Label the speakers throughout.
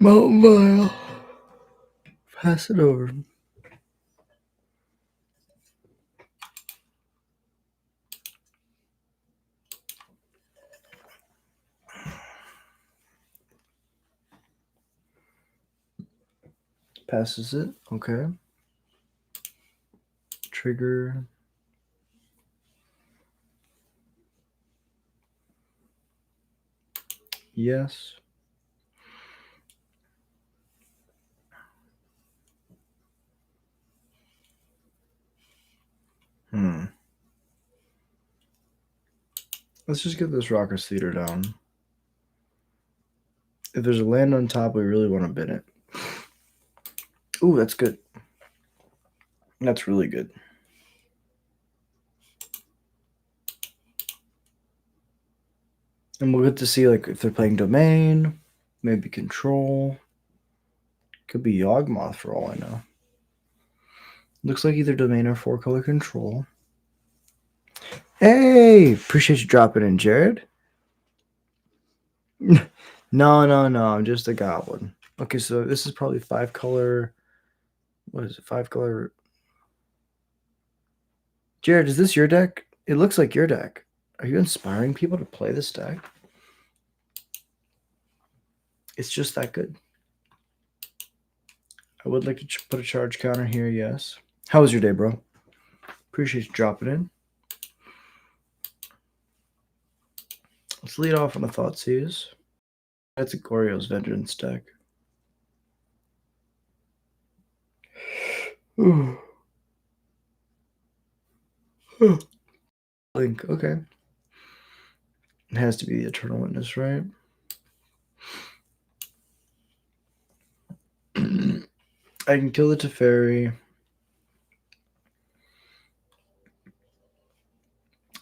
Speaker 1: Mountain Mile. Pass it over. Passes it. Okay. Trigger. Yes. Let's just get this Raucous Theater down. If there's a land on top, we really want to bin it. Ooh, that's good. That's really good. And we'll get to see, like, if they're playing Domain, maybe Control. Could be Yawgmoth for all I know. Looks like either Domain or 4-color Control. Hey! Appreciate you dropping in, Jared. No, I'm just a goblin. Okay, so this is probably 5-color. What is it? 5-color. Jared, is this your deck? It looks like your deck. Are you inspiring people to play this deck? It's just that good. I would like to put a charge counter here, yes. How was your day, bro? Appreciate you dropping in. Let's lead off on a Thoughtseize. That's a Goryo's Vengeance deck. Link, okay. It has to be the Eternal Witness, right? I can kill the Teferi.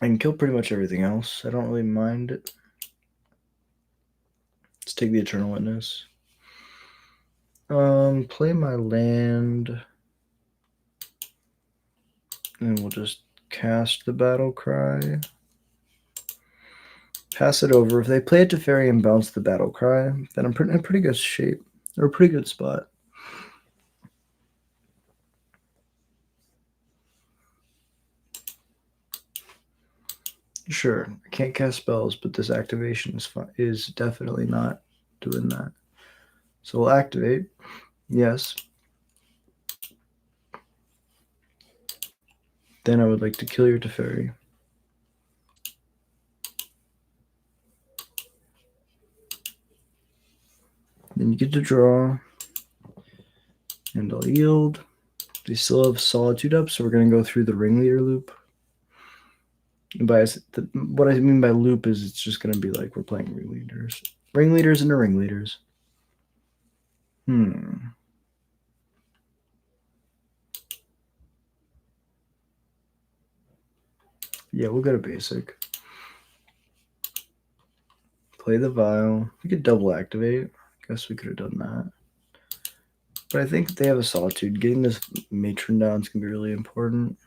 Speaker 1: I can kill pretty much everything else. I don't really mind it. Let's take the Eternal Witness. Play my land. And we'll just cast the Battle Cry. Pass it over. If they play a Teferi and bounce the Battle Cry, then I'm in pretty good shape. Or a pretty good spot. Sure, I can't cast spells, but this activation is definitely not doing that. So we'll activate. Yes. Then I would like to kill your Teferi. Then you get to draw. And I'll yield. We still have Solitude up, so we're going to go through the Ringleader loop. And what I mean by loop is it's just going to be like we're playing Ringleaders. Ringleaders into Ringleaders. Yeah, we'll go to basic. Play the Vial. We could double activate. Guess we could have done that. But I think if they have a Solitude, getting this Matron down is going to be really important.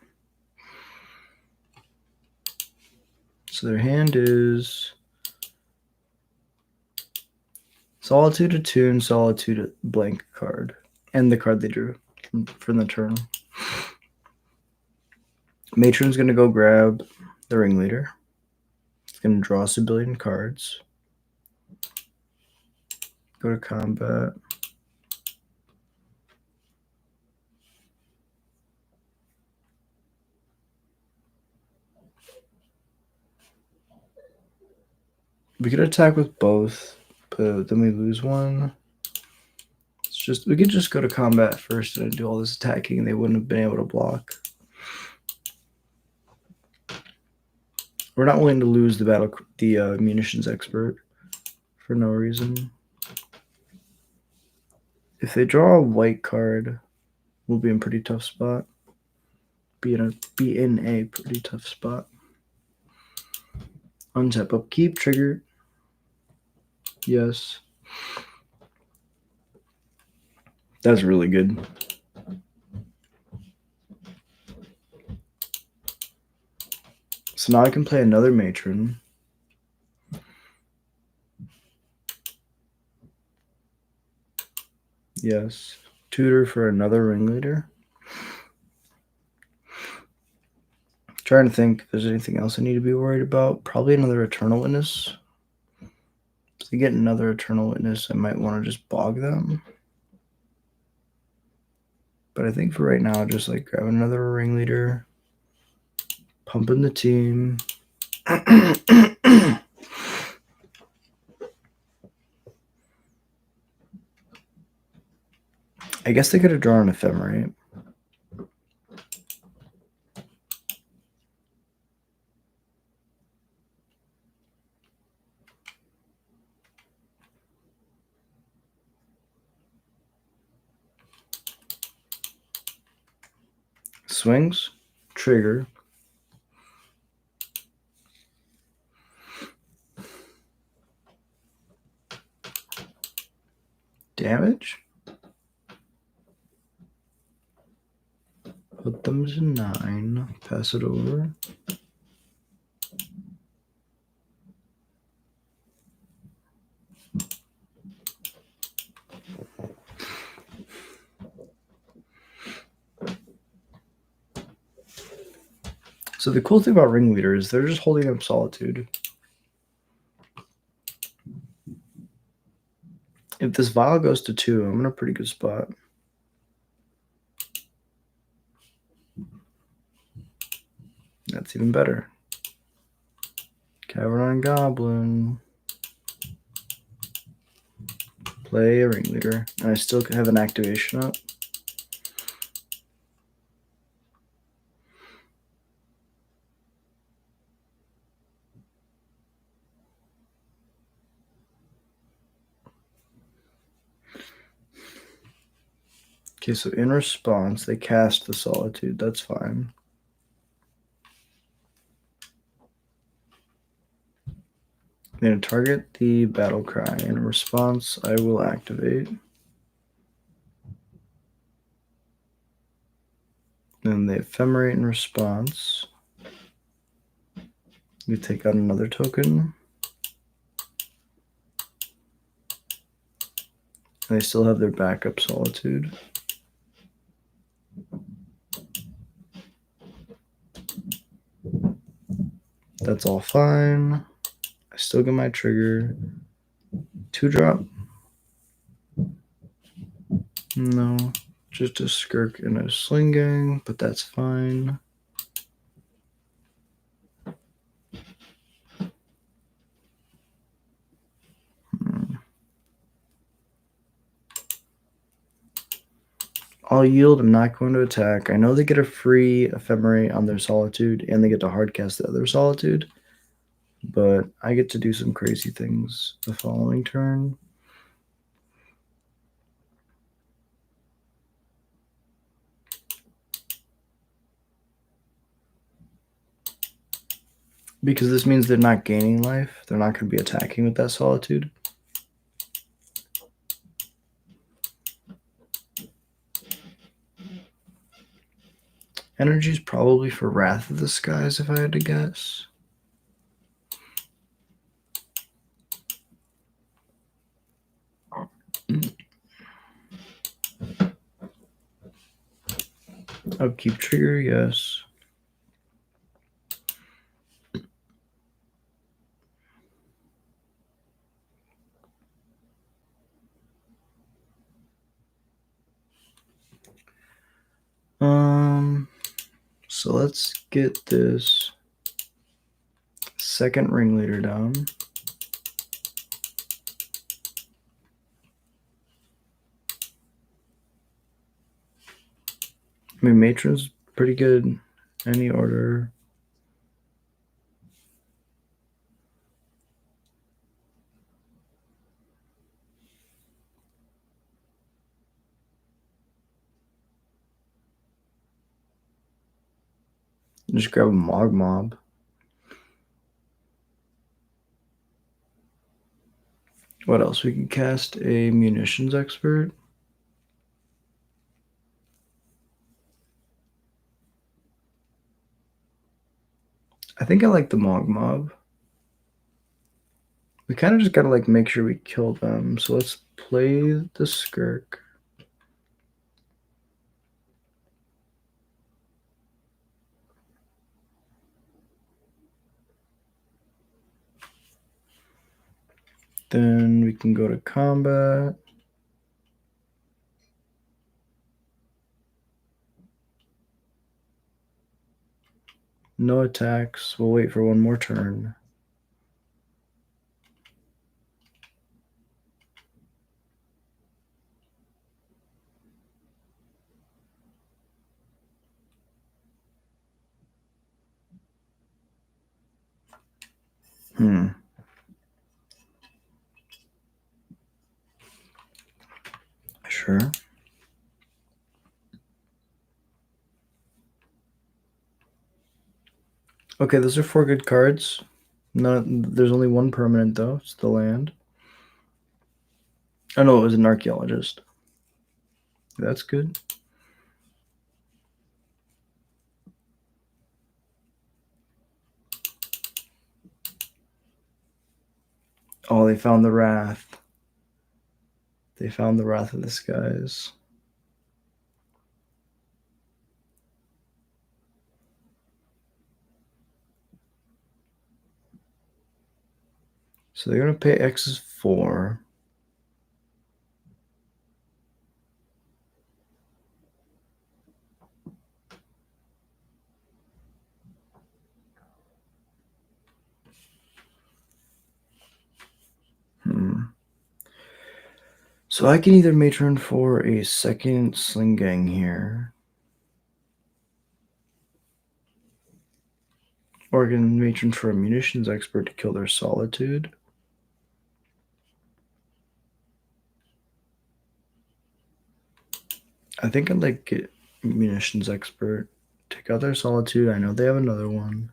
Speaker 1: So their hand is Solitude, Attune, Solitude, blank card. And the card they drew from the turn. Matron's going to go grab the Ringleader. It's going to draw us a billion cards. Go to combat. We could attack with both, but then we lose one. We could just go to combat first and do all this attacking, and they wouldn't have been able to block. We're not willing to lose the munitions expert for no reason. If they draw a white card, we'll be in a pretty tough spot. Be in a pretty tough spot. Untap upkeep, trigger. Yes. That's really good. So now I can play another Matron. Yes. Tutor for another ringleader. Trying to think if there's anything else I need to be worried about. Probably another Eternal Witness. If they get another Eternal Witness, I might want to just bog them. But I think for right now, just like grab another ringleader, pumping the team. I guess they could have drawn an Ephemerate. Swings, trigger. Damage. Put them to 9. Pass it over. So the cool thing about Ringleader is they're just holding up Solitude. If this Vial goes to 2, I'm in a pretty good spot. That's even better. Cavern Goblin. Play a Ringleader. And I still have an activation up. Okay, so in response, they cast the Solitude. That's fine. I'm going to target the Battle Cry. In response, I will activate. Then the Ephemerate in response. You take out another token. And they still have their backup Solitude. That's all fine. I still get my trigger. 2-drop. No, just a Skirk and a Sling Gang, but that's fine. I'll yield. I'm not going to attack. I know they get a free Ephemerate on their Solitude, and they get to hardcast the other Solitude, but I get to do some crazy things the following turn. Because this means they're not gaining life. They're not going to be attacking with that Solitude. Energy's probably for Wrath of the Skies, if I had to guess. Upkeep trigger, yes. So let's get this second Ringleader down. I mean, Matron's pretty good. Any order. Just grab a Mob. What else? We can cast a Munitions Expert. I think I like the Mob. We kind of just gotta like make sure we kill them. So let's play the Skirk. Then we can go to combat. No attacks. We'll wait for one more turn. Sure. Okay, those are 4 good cards. There's only one permanent though. It's the land. Oh no, it was an archaeologist. That's good. Oh, they found the wrath. They found the wrath of the skies. So they're gonna pay X is 4. So I can either matron for a second sling gang here, or I can matron for a munitions expert to kill their solitude. I think I'd like get munitions expert. Take out their solitude. I know they have another one.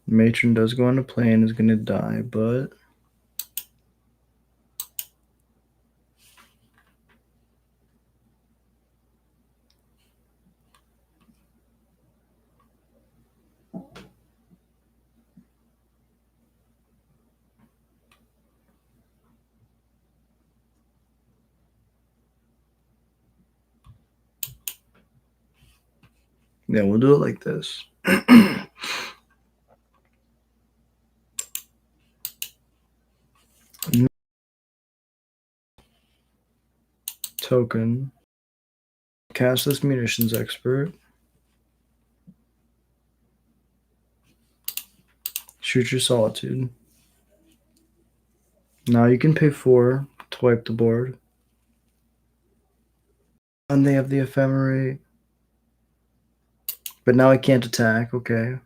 Speaker 1: Matron does go on a plane, is gonna die, but yeah, we'll do it like this. Token. Cast this munitions expert. Shoot your solitude. Now you can pay 4 to wipe the board. And they have the ephemerate. But now I can't attack. Okay.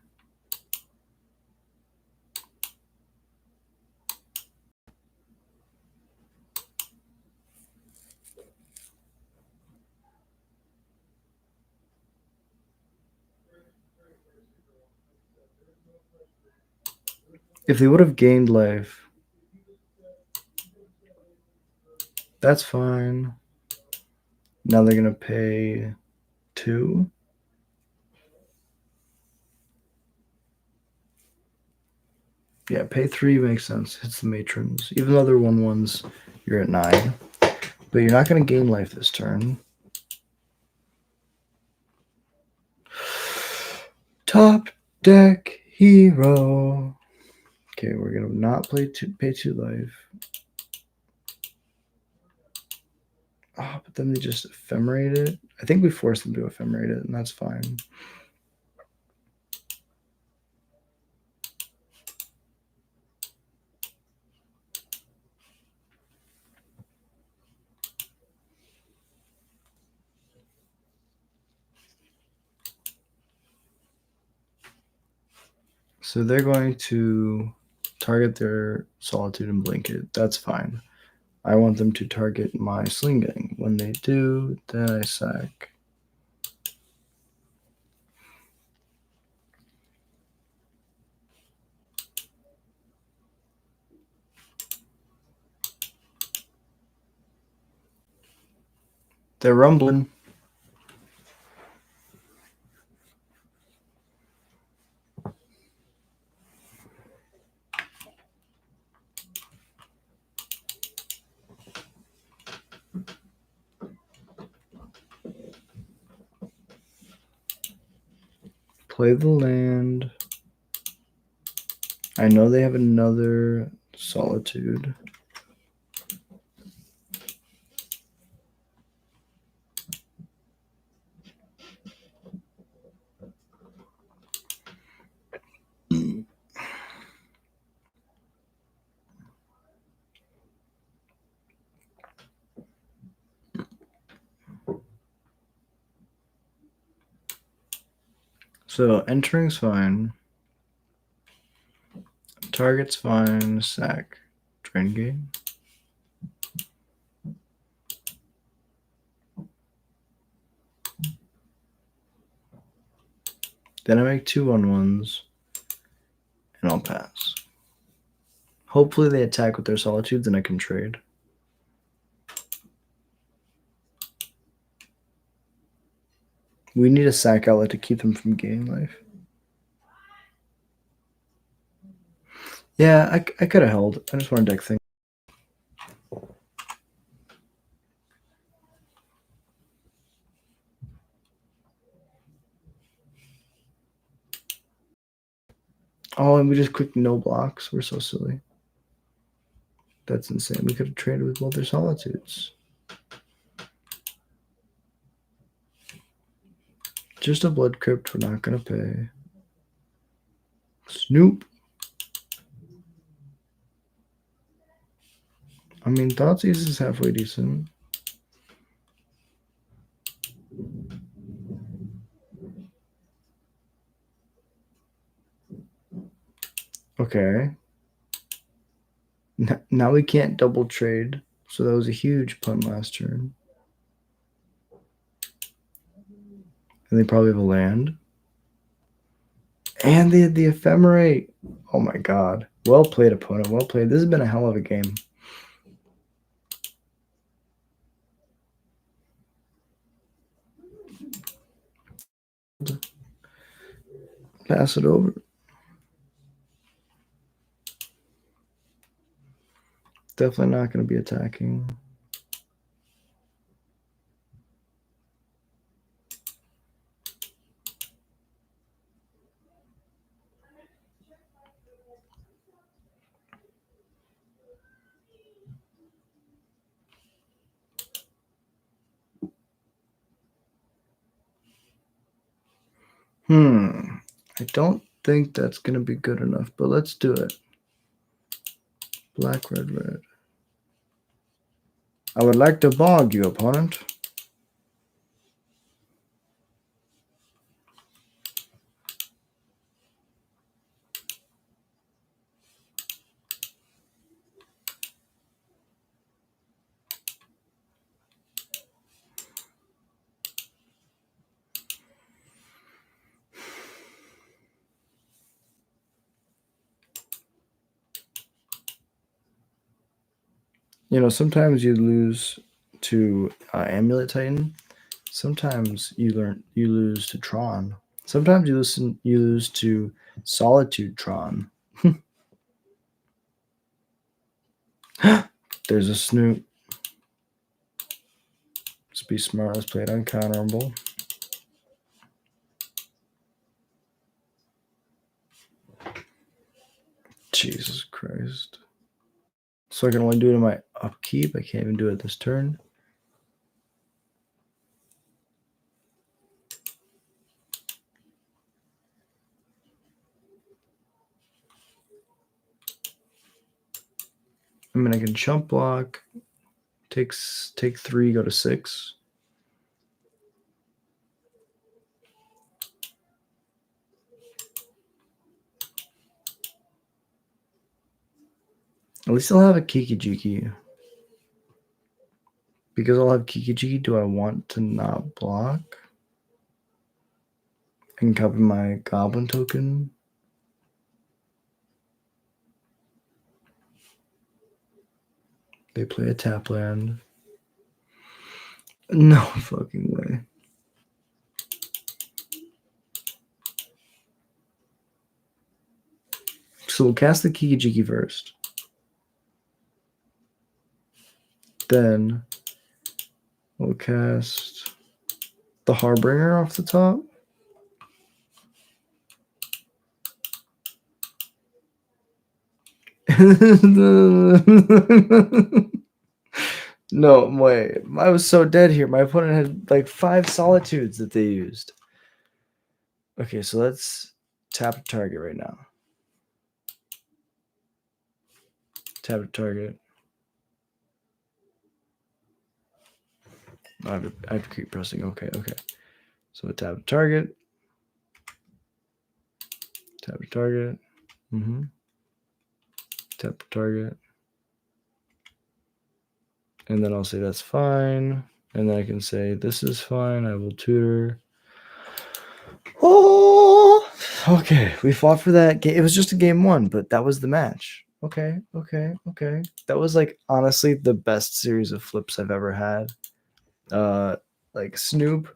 Speaker 1: If they would have gained life, that's fine. Now they're going to pay 2. Yeah, pay 3 makes sense. Hits the matrons. Even though they're 1/1s, you're at 9. But you're not going to gain life this turn. Top deck hero. Okay, we're going to not pay 2 life. Oh, but then they just ephemerate it. I think we forced them to ephemerate it, and that's fine. So they're going to target their solitude and blanket. That's fine. I want them to target my sling gang. When they do, then I sack. They're rumbling. Play the land. I know they have another Solitude. So entering's fine. Target's fine. Sack. Drain game. Then I make 2/1/1s, and I'll pass. Hopefully they attack with their Solitudes and I can trade. We need a sack outlet to keep them from gaining life. Yeah, I could have held. I just want to deck things. Oh, and we just clicked no blocks. We're so silly. That's insane. We could have traded with both their Solitudes. Just a Blood Crypt. We're not going to pay. Snoop. I mean, Thoughtseize is halfway decent. Okay. Now we can't double trade. So that was a huge punt last turn. And they probably have a land. And they had the Ephemerate. Oh my god. Well played, opponent. Well played. This has been a hell of a game. Pass it over. Definitely not going to be attacking. I don't think that's going to be good enough, but let's do it. Black, red, red. I would like to bog you, opponent. You know, sometimes you lose to Amulet Titan. Sometimes you lose to Tron. Sometimes you lose to Solitude Tron. There's a Snoop. Let's be smart. Let's play it uncounterable. Jesus Christ. So I can only do it in my upkeep. I can't even do it this turn. I mean, I can chump block. Take 3, go to 6. At least I'll have a Kiki-Jiki. Because I'll have Kiki-Jiki, do I want to not block? I can copy my Goblin token. They play a tap land. No fucking way. So we'll cast the Kiki-Jiki first. Then we'll cast the Harbinger off the top. No way. I was so dead here. My opponent had like 5 solitudes that they used. Okay, so let's tap target right now. Tap target. I have to keep pressing. Okay. So tap target. Tap target. Tap target. And then I'll say that's fine. And then I can say this is fine. I will tutor. Oh, okay. We fought for that game. It was just a game 1, but that was the match. Okay. That was like honestly the best series of flips I've ever had. Like Snoop,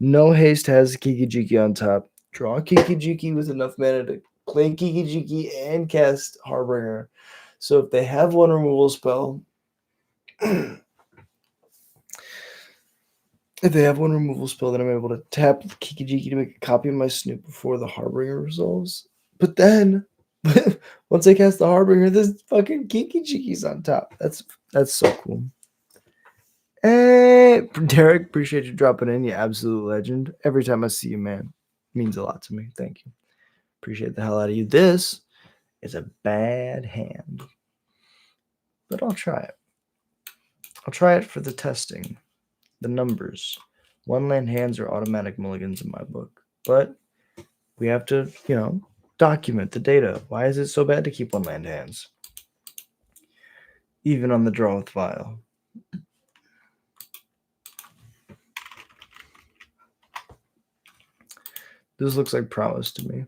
Speaker 1: no haste has Kiki Jiki on top. Draw Kiki Jiki with enough mana to play Kiki Jiki and cast Harbinger. So if they have one removal spell, then I'm able to tap Kiki Jiki to make a copy of my Snoop before the Harbinger resolves. But then, once I cast the Harbinger, this fucking Kiki Jiki's on top. That's so cool. Hey, Derek, appreciate you dropping in. You absolute legend. Every time I see you, man, means a lot to me. Thank you. Appreciate the hell out of you. This is a bad hand, but I'll try it. I'll try it for the testing, the numbers. 1-land hands are automatic mulligans in my book, but we have to, document the data. Why is it so bad to keep 1-land hands? Even on the draw with Vial. This looks like prowess to me.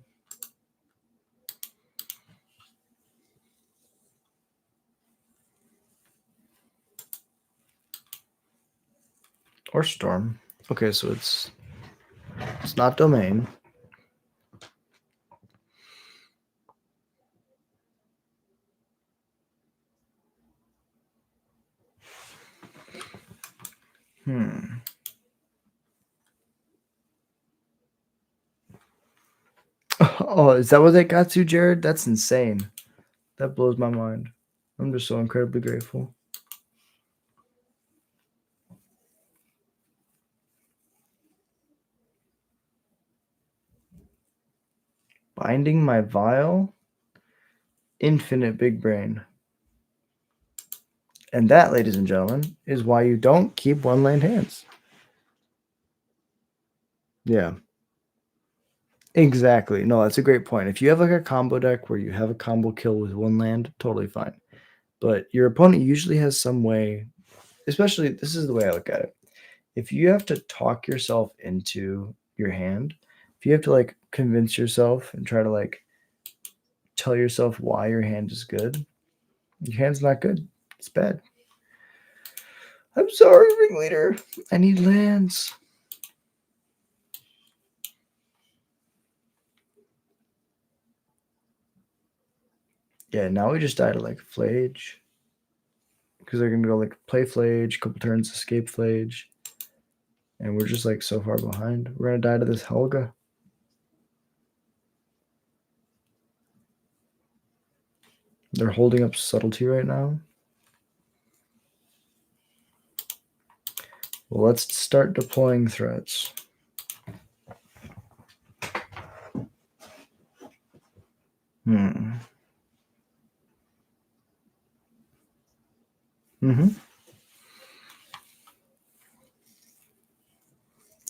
Speaker 1: Or storm. Okay, so it's not domain. Oh, is that what they got to, Jared? That's insane. That blows my mind. I'm just so incredibly grateful. Binding my Vial? Infinite big brain. And that, ladies and gentlemen, is why you don't keep 1-land hands. Yeah. Exactly. No, that's a great point. If you have like a combo deck where you have a combo kill with 1 land, totally fine. But your opponent usually has some way, especially this is the way I look at it. If you have to talk yourself into your hand, if you have to like convince yourself and try to like tell yourself why your hand is good, your hand's not good. It's bad. I'm sorry, ringleader. I need lands. Yeah, now we just die to like Flage. Because they're gonna go like play Flage, couple turns, escape Flage. And we're just like so far behind. We're gonna die to this Helga. They're holding up subtlety right now. Well, let's start deploying threats.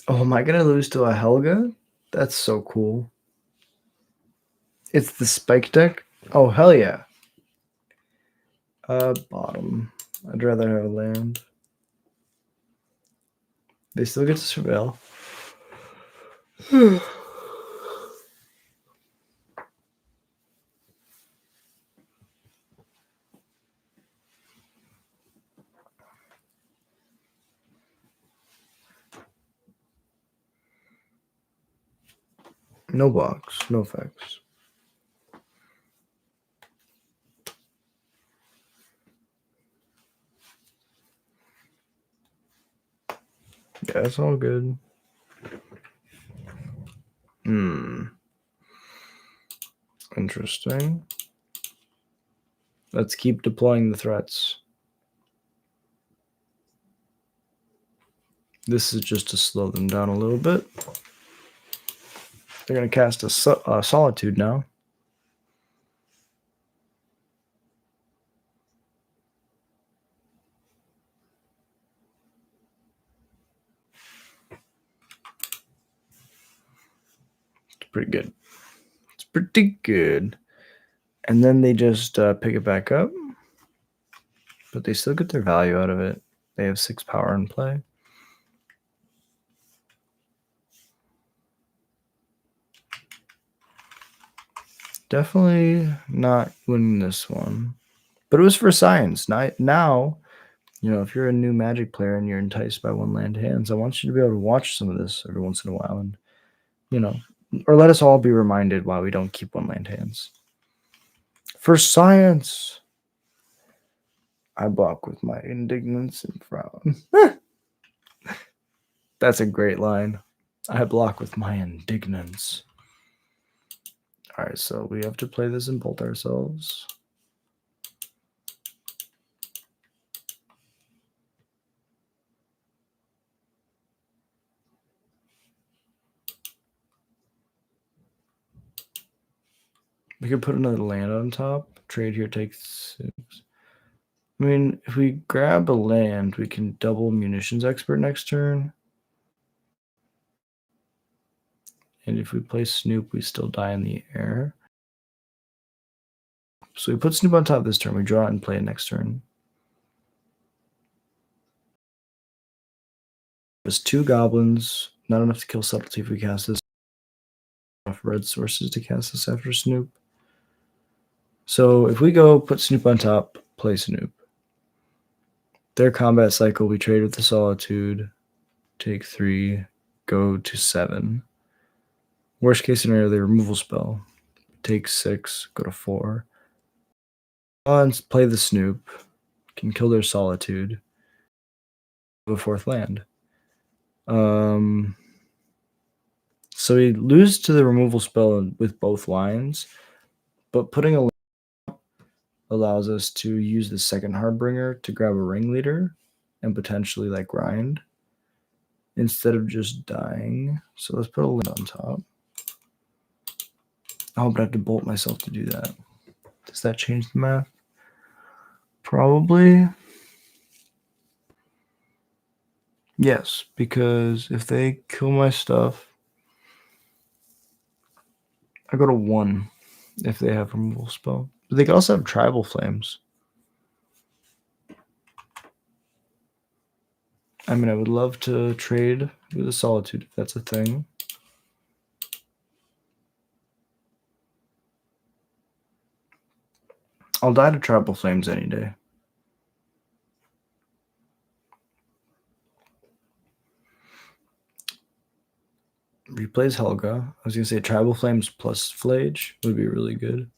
Speaker 1: Oh, am I gonna lose to a Helga? That's so cool. It's the spike deck? Oh, hell yeah. Bottom. I'd rather have a land. They still get to surveil. No box, no effects. Yeah, it's all good. Interesting. Let's keep deploying the threats. This is just to slow them down a little bit. They're going to cast a Solitude now. It's pretty good. It's pretty good. And then they just pick it back up. But they still get their value out of it. They have 6 power in play. Definitely not winning this one. But it was for science. Now, you know, if you're a new Magic player and you're enticed by one land hands, I want you to be able to watch some of this every once in a while. And, you know, or let us all be reminded why we don't keep one land hands. For science, I block with my indignance and frown. That's a great line. I block with my indignance. All right, so we have to play this and bolt ourselves. We could put another land on top. Trade here takes 6. I mean, if we grab a land, we can double Munitions Expert next turn. And if we play Snoop, we still die in the air. So we put Snoop on top this turn. We draw it and play it next turn. There's 2 goblins. Not enough to kill Subtlety if we cast this. Enough red sources to cast this after Snoop. So if we go put Snoop on top, play Snoop. Their combat cycle, we trade with the Solitude, take 3, go to 7. Worst case scenario, the removal spell, take 6, go to 4. Play the Snoop, can kill their Solitude, a 4th land. So we lose to the removal spell with both lines, but putting a land allows us to use the second Hardbringer to grab a Ringleader and potentially like grind instead of just dying. So let's put a land on top. I hope I have to bolt myself to do that. Does that change the math? Probably. Yes, because if they kill my stuff, I go to 1 if they have removal spell. But they could also have Tribal Flames. I mean, I would love to trade with a Solitude if that's a thing. I'll die to Tribal Flames any day. Replays Helga. I was going to say Tribal Flames plus Flage would be really good.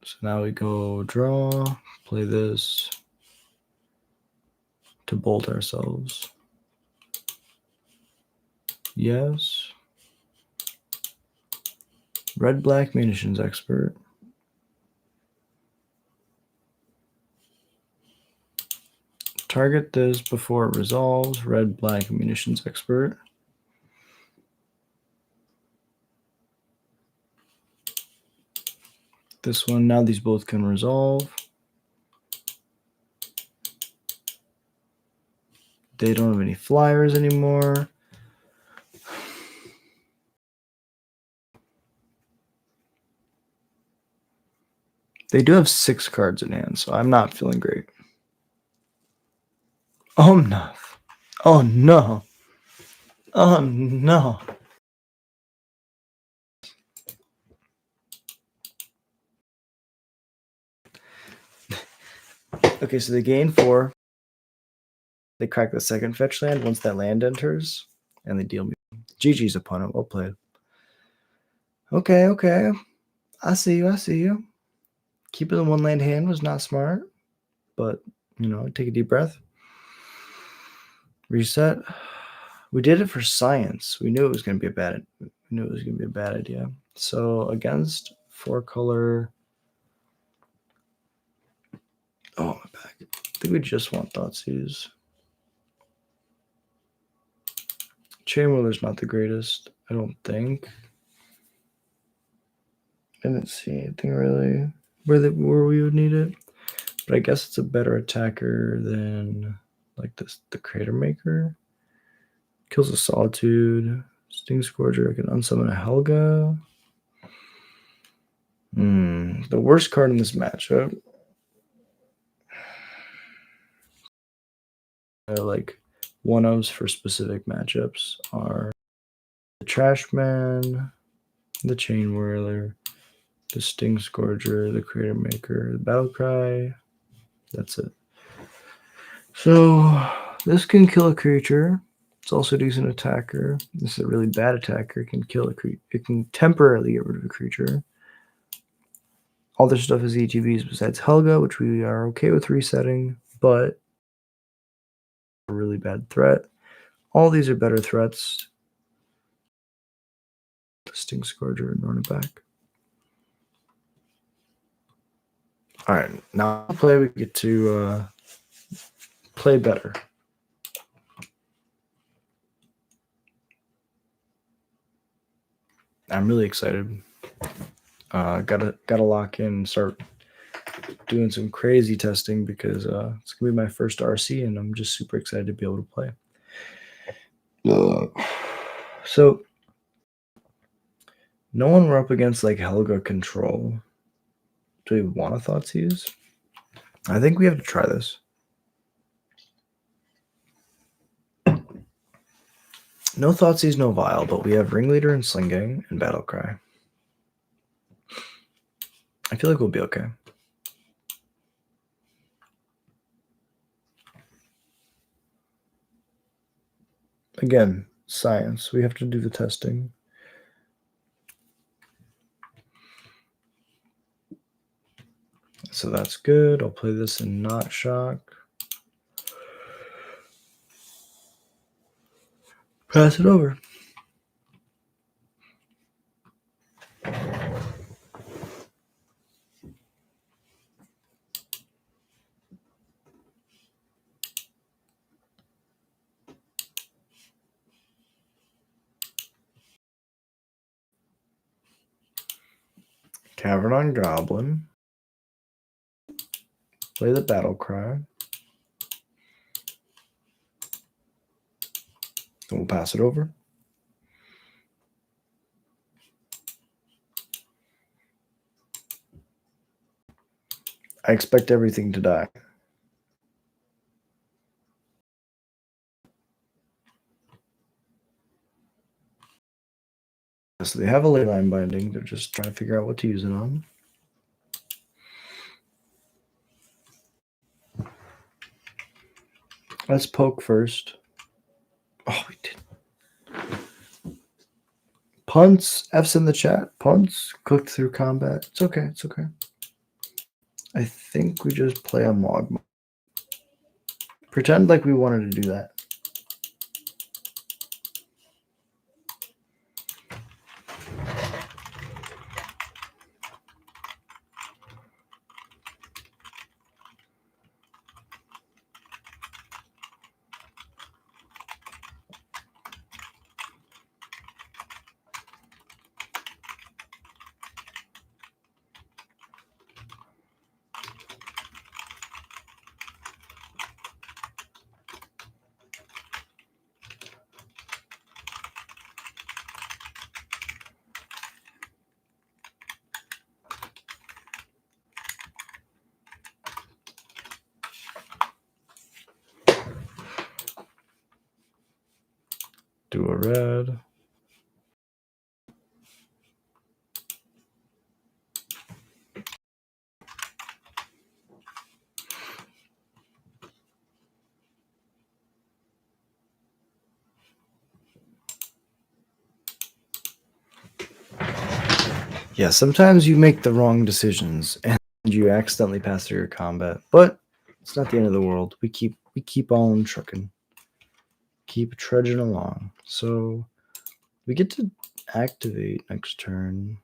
Speaker 1: So now we go draw, play this to bolt ourselves. Yes. Red-black Munitions Expert. Target this before it resolves. Red-black Munitions Expert. This one, now these both can resolve. They don't have any flyers anymore. They do have 6 cards in hand, so I'm not feeling great. Oh no. Oh no. Oh no. Okay, so they gain 4. They crack the second fetch land once that land enters, and they deal me. GG's opponent. Well played. Okay, okay. I see you. I see you. Keeping the 1 land hand was not smart, but, you know, take a deep breath. Reset. We did it for science. We knew it was going to be a bad idea. So against 4-color Oh, my back. I think we just want Thoughtseize. Chainwheeler's not the greatest, I don't think. I didn't see anything really where we would need it. But I guess it's a better attacker than like the Crater Maker. Kills a Solitude. Sting Scourger. I can unsummon a Helga. The worst card in this matchup. Like one-ofs for specific matchups are the Trashman, the Chain Whirler, the Sting Scourger, the Crater Maker, the Battlecry. That's it. So this can kill a creature. It's also a decent attacker. This is a really bad attacker. It can kill a creature. It can temporarily get rid of a creature. All this stuff is ETBs besides Helga, which we are okay with resetting, but a really bad threat. All these are better threats. The Sting Scourger and run it back. All right, now we get to play better. I'm really excited. Gotta lock in and start doing some crazy testing because it's gonna be my first RC and I'm just super excited to be able to play. So no one we're up against like Helga control. Do we want a Thoughtseize? I think we have to try this. No Thoughtseize, no Vial, but we have Ringleader and Slinging and Battlecry. I feel like we'll be okay. Again, science. We have to do the testing. So that's good. I'll play this in Not Shock. Pass it over. Cavern on Goblin. Play the Battlecry. Then we'll pass it over. I expect everything to die. So they have a Leyline Binding. They're just trying to figure out what to use it on. Let's poke first. Oh, we did. Punts. F's in the chat. Punts. Clicked through combat. It's okay. It's okay. I think we just play on log. Pretend like we wanted to do that. Do a red. Yeah, sometimes you make the wrong decisions and you accidentally pass through your combat, but it's not the end of the world. We keep on trucking. Keep trudging along. So we get to activate next turn.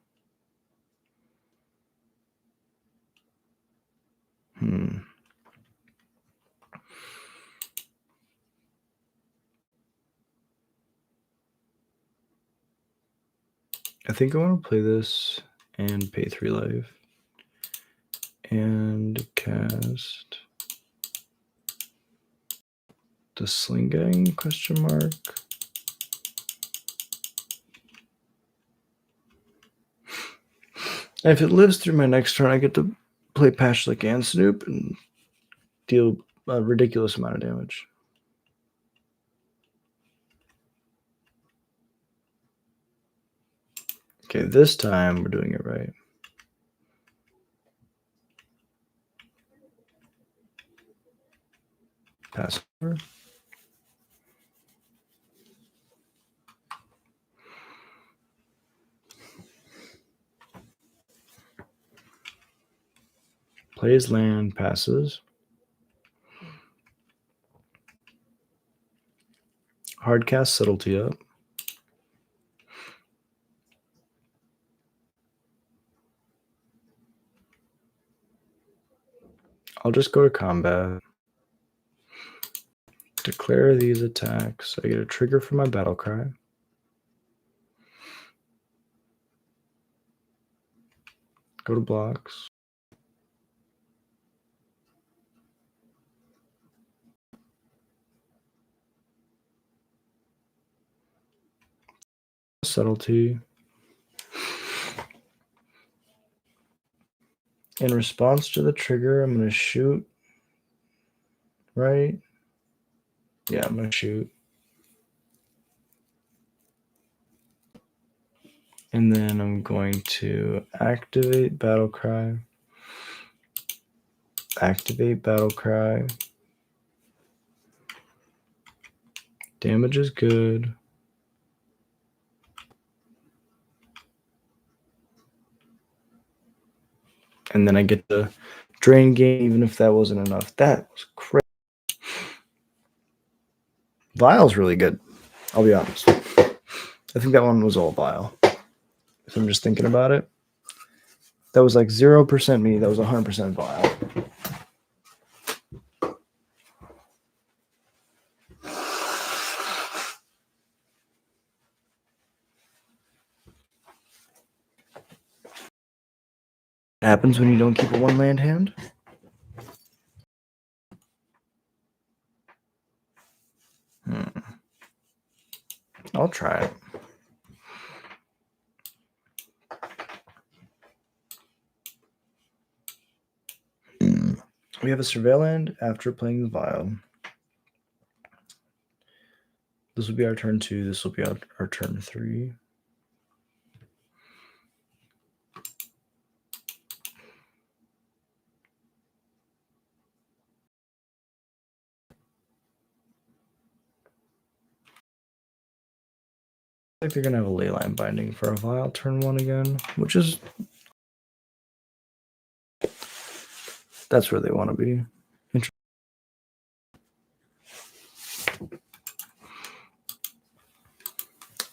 Speaker 1: I think I want to play this and pay 3 life. And cast the Sling Gang question mark. And if it lives through my next turn, I get to play Pashlik and Snoop and deal a ridiculous amount of damage. Okay, this time we're doing it right. Pass over. Plays land, passes. Hardcast Subtlety up. I'll just go to combat. Declare these attacks. I get a trigger for my battle cry. Go to blocks. Subtlety. In response to the trigger, I'm going to shoot. Right? Yeah, I'm going to shoot. And then I'm going to activate battle cry. Activate battle cry. Damage is good. And then I get the drain gain, even if that wasn't enough. That was crazy. Vial's really good. I'll be honest. I think that one was all Vial. If I'm just thinking about it. That was like 0% me. That was 100% Vial. Happens when you don't keep a one land hand. I'll try it. We have a Surveil land after playing the Vial. This will be our turn 2. This will be our turn 3. I think they're going to have a Leyline Binding for a Vial turn 1 again, which is... That's where they want to be.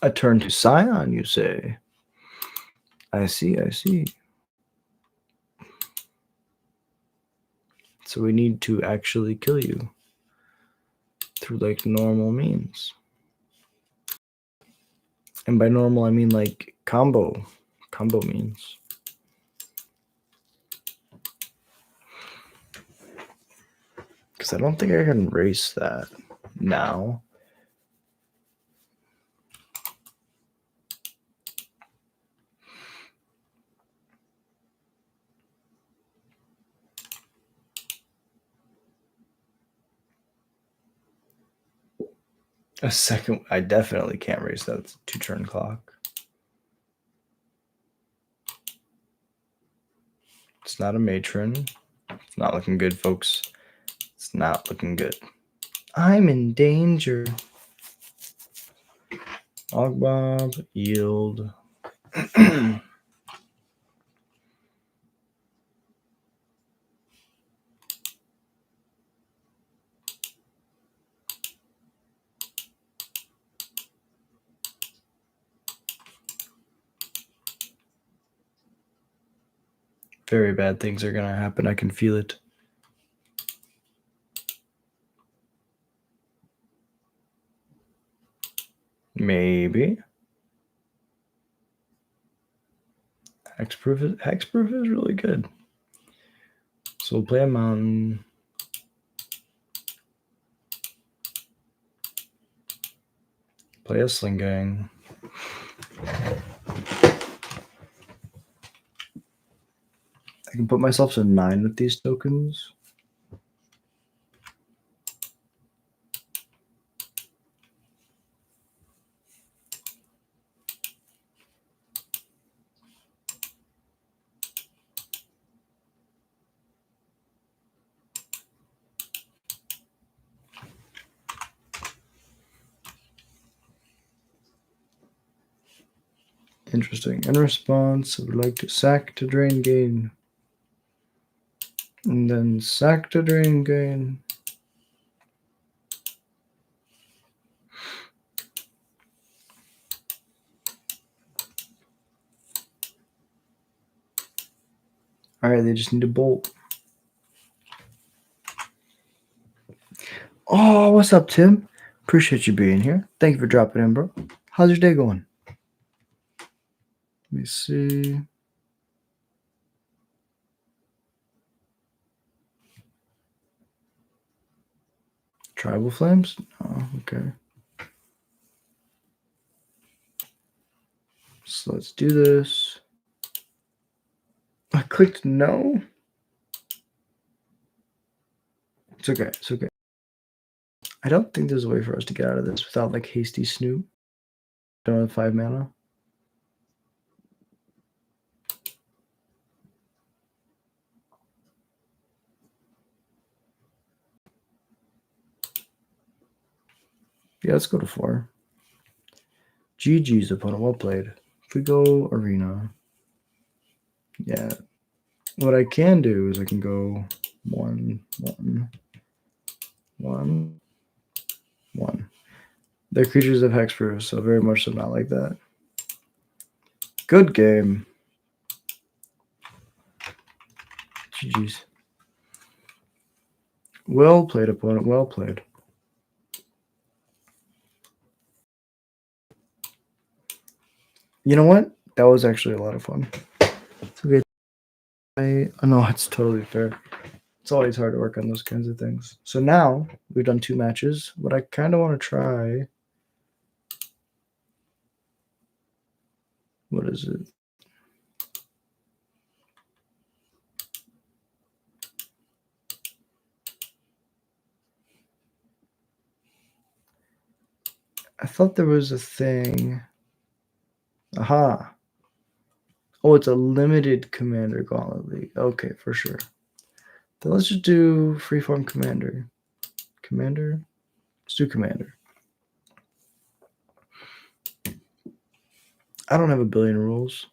Speaker 1: A turn to Scion, you say? I see, I see. So we need to actually kill you through like normal means. And by normal, I mean like combo means. Because I don't think I can race that now. A second, I definitely can't race that. It's a 2-turn clock. It's not a matron. It's not looking good, folks. It's not looking good. I'm in danger. Ogbob, yield. Very bad things are going to happen. I can feel it. Maybe. Hexproof is really good. So we'll play a mountain. Play a sling gang. I can put myself to 9 with these tokens. Interesting. In response, I would like to sack to drain gain. And then sack to drain gain. Alright, they just need to bolt. Oh, what's up, Tim? Appreciate you being here. Thank you for dropping in, bro. How's your day going? Let me see. Tribal Flames? Oh, okay. So let's do this. I clicked no. It's okay. It's okay. I don't think there's a way for us to get out of this without like hasty snoop. Don't have 5 mana. Yeah, let's go to 4. GG's opponent. Well played. If we go arena. Yeah. What I can do is I can go 1, 1, 1, 1. They're creatures of hexproof, so very much so not like that. Good game. GG's. Well played, opponent. Well played. You know what? That was actually a lot of fun. It's okay. No, it's totally fair. It's always hard to work on those kinds of things. So now we've done 2 matches. What I kind of want to try. What is it? I thought there was a thing. Aha. Oh, it's a limited Commander Gauntlet League. Okay, for sure. Then let's just do Freeform Commander. Commander? Let's do Commander. I don't have a billion rules.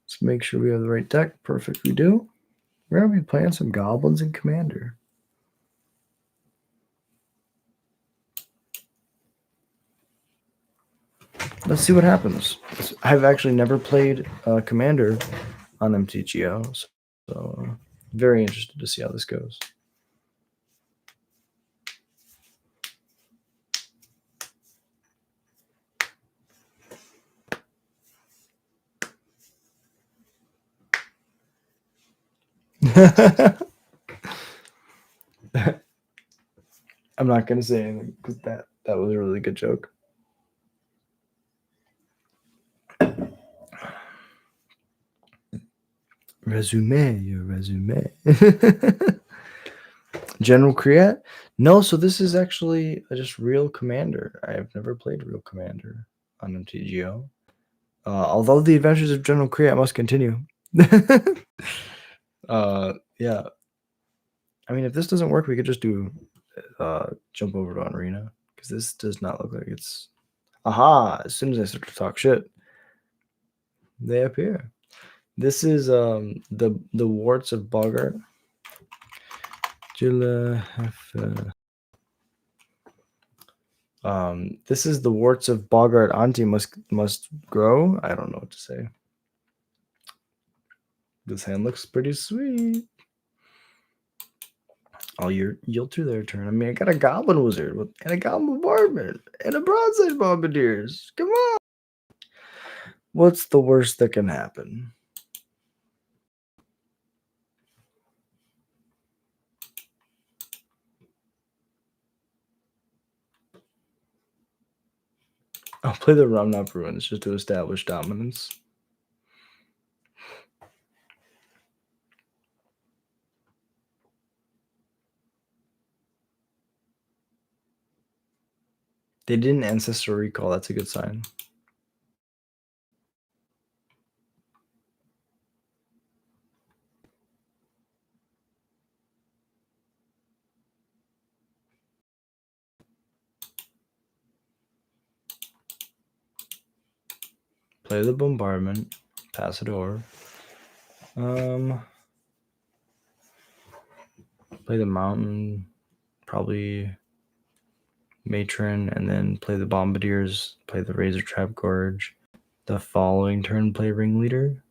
Speaker 1: Let's make sure we have the right deck. Perfect, we do. We're going to be playing some Goblins and Commander. Let's see what happens. I've actually never played Commander on mtgo, so very interested to see how this goes. I'm not going to say anything because that was a really good joke. Your resume. General Create? No, so this is actually just real Commander. I have never played real Commander on mtgo. Although the adventures of General Create must continue. Yeah. I mean, if this doesn't work, we could just do jump over to Arena because this does not look like it's. Aha! As soon as I start to talk shit, they appear. This is the warts of Bogart. This is the warts of Bogart Auntie must grow. I don't know what to say. This hand looks pretty sweet. Oh, yield to their turn. I mean, I got a Goblin Wizard and a Goblin Bombardment and a Broadside Bombardiers. Come on. What's the worst that can happen? I'll play the Rum Not Bruins just to establish dominance. They didn't ancestor recall. That's a good sign. Play the Bombardment. Pass it over. Play the Mountain. Probably Matron, and then play the Bombardiers. Play the Razor Trap Gorge. The following turn, play Ringleader.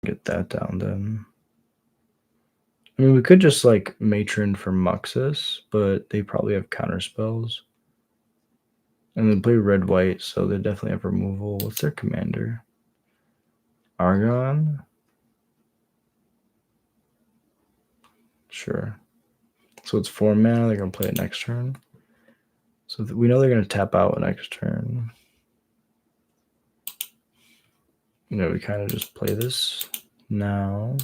Speaker 1: Get that down then. I mean, we could just like Matron for Muxus, but they probably have counter spells. And then play red white, so they definitely have removal. What's their commander? Argon? Sure. So it's 4 mana. They're going to play it next turn. So we know they're going to tap out next turn. You know, we kind of just play this now.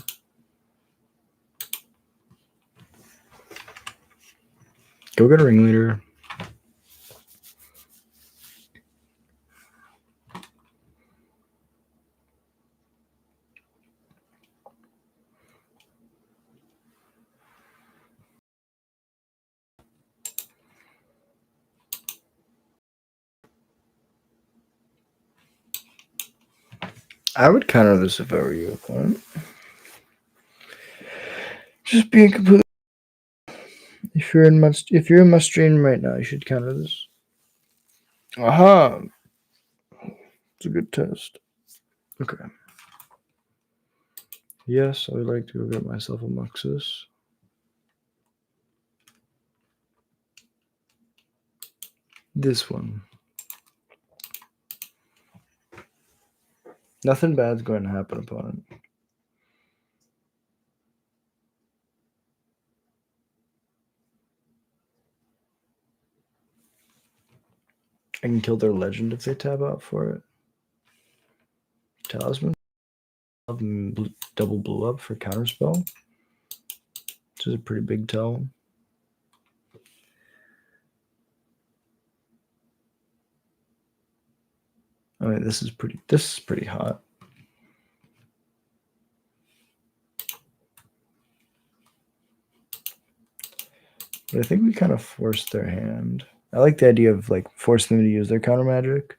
Speaker 1: Go get a Ringleader. I would counter this if I were you, opponent. Just being completely. If you're in my stream right now, you should counter this. Aha! It's a good test. Okay. Yes, I would like to go get myself a Muxus. This one. Nothing bad's going to happen, opponent. I can kill their legend if they tab out for it. Talisman. Double blue up for counterspell. Which is a pretty big tell. I mean, this is pretty hot. But I think we kind of forced their hand. I like the idea of like forcing them to use their counter magic.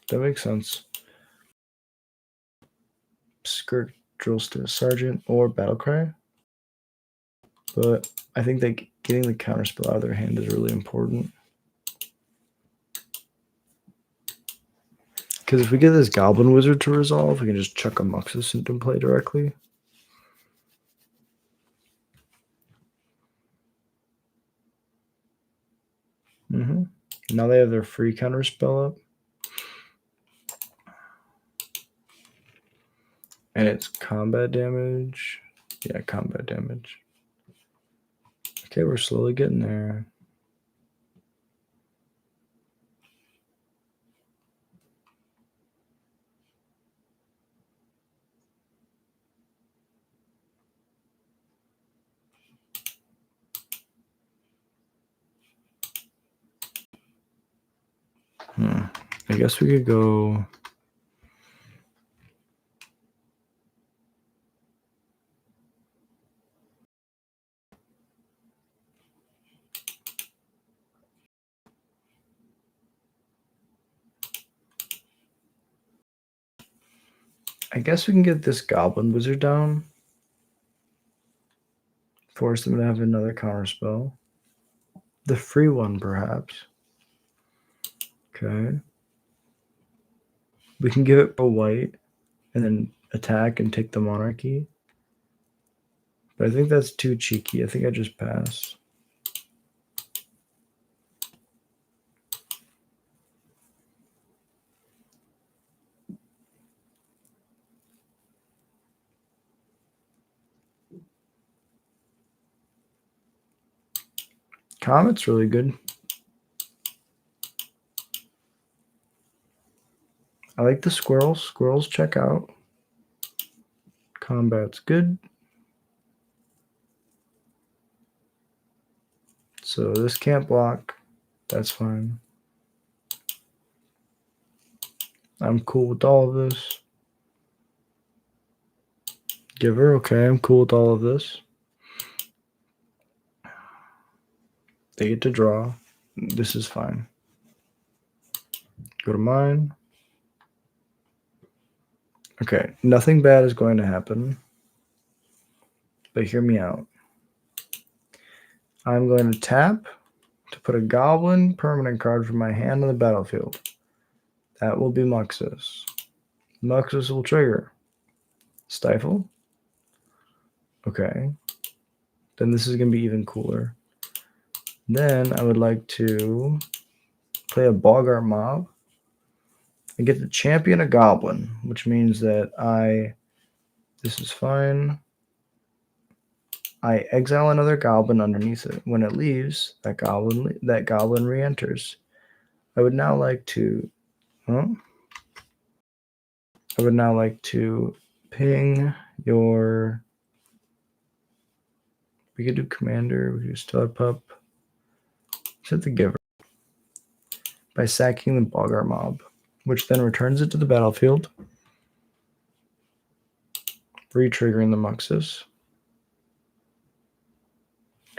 Speaker 1: That makes sense. Skirt Drillster Sergeant or Battlecry. But I think that getting the counterspell out of their hand is really important. Because if we get this Goblin Wizard to resolve, we can just chuck a Muxus into play directly. Now they have their free counterspell up. And it's combat damage. Yeah, combat damage. Okay, we're slowly getting there. I guess we could go. I guess we can get this goblin wizard down. Force them to have another counterspell. The free one, perhaps. Okay. We can give it a white and then attack and take the monarchy. But I think that's too cheeky. I think I just pass. Comet's really good. I like the squirrels. Squirrels check out. Combat's good. So this can't block. That's fine. I'm cool with all of this. Giver, okay, I'm cool with all of this. They get to draw. This is fine. Go to mine. Okay, nothing bad is going to happen. But hear me out. I'm going to tap to put a goblin permanent card from my hand on the battlefield. That will be Muxus. Muxus will trigger. Stifle. Okay. Then this is going to be even cooler. Then I would like to play a Boggart Mob and get to champion a goblin, which means that this is fine. I exile another goblin underneath it. When it leaves, that goblin re-enters. I would now like to ping your. We could do commander. We could do Stellar Pup. Set the giver by sacking the Boggart Mob, which then returns it to the battlefield, re-triggering the Muxus.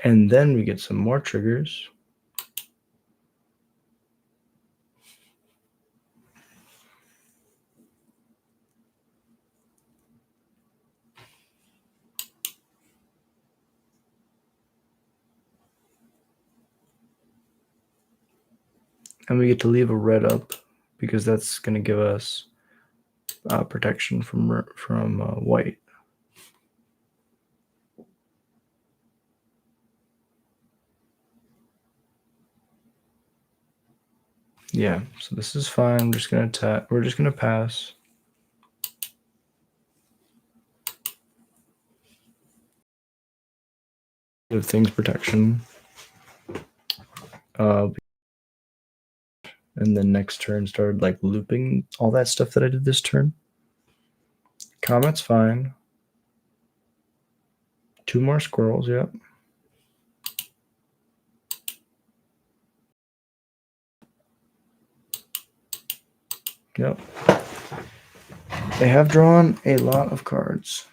Speaker 1: And then we get some more triggers. And we get to leave a red up because that's going to give us protection from white. Yeah, so this is fine. I'm just going to tap. We're just going to pass. Give things protection. And then next turn started like looping all that stuff that I did this turn. Comet's fine. 2 more squirrels, yep. Yep. They have drawn a lot of cards.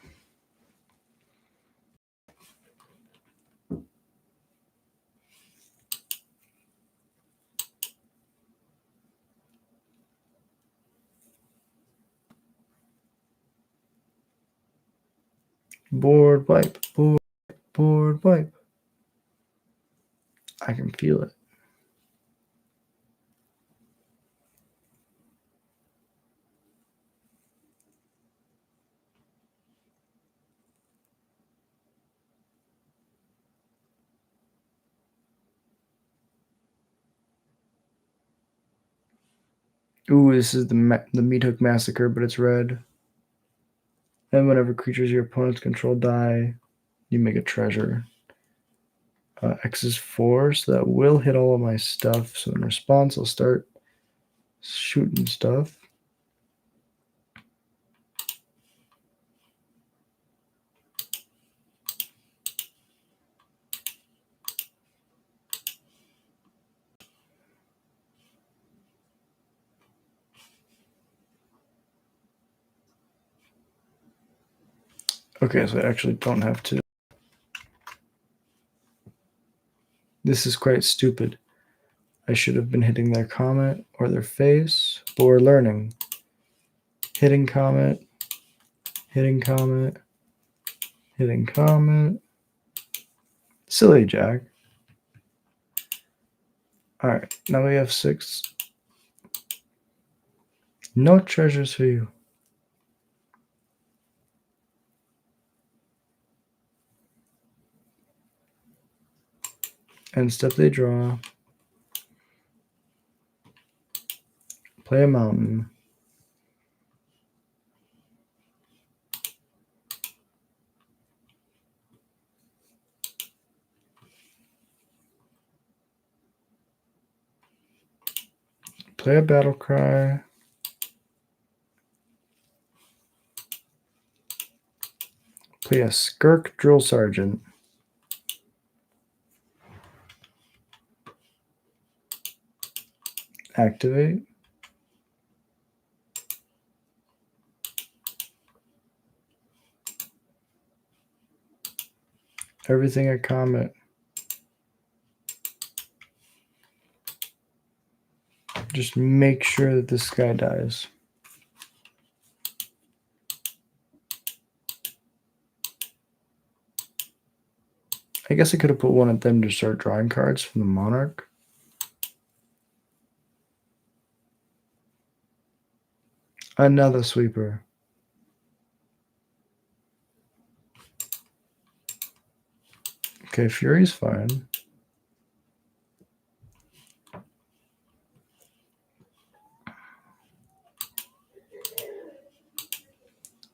Speaker 1: Board wipe, board wipe. I can feel it. Ooh, this is the Meat Hook Massacre, but it's red. And whenever creatures your opponents control die, you make a treasure. X is 4, so that will hit all of my stuff. So in response, I'll start shooting stuff. Okay, so I actually don't have to. This is quite stupid. I should have been hitting their comet or their face, but we're learning. Hitting comet, Hitting comet. Hitting comet. Silly jack. All right, now we have 6. No treasures for you. End step they draw. Play a mountain. Play a battle cry. Play a skirk drill sergeant. Activate. Everything a comet. Just make sure that this guy dies. I guess I could have put one at them to start drawing cards from the monarch. Another sweeper. Okay, Fury's fine.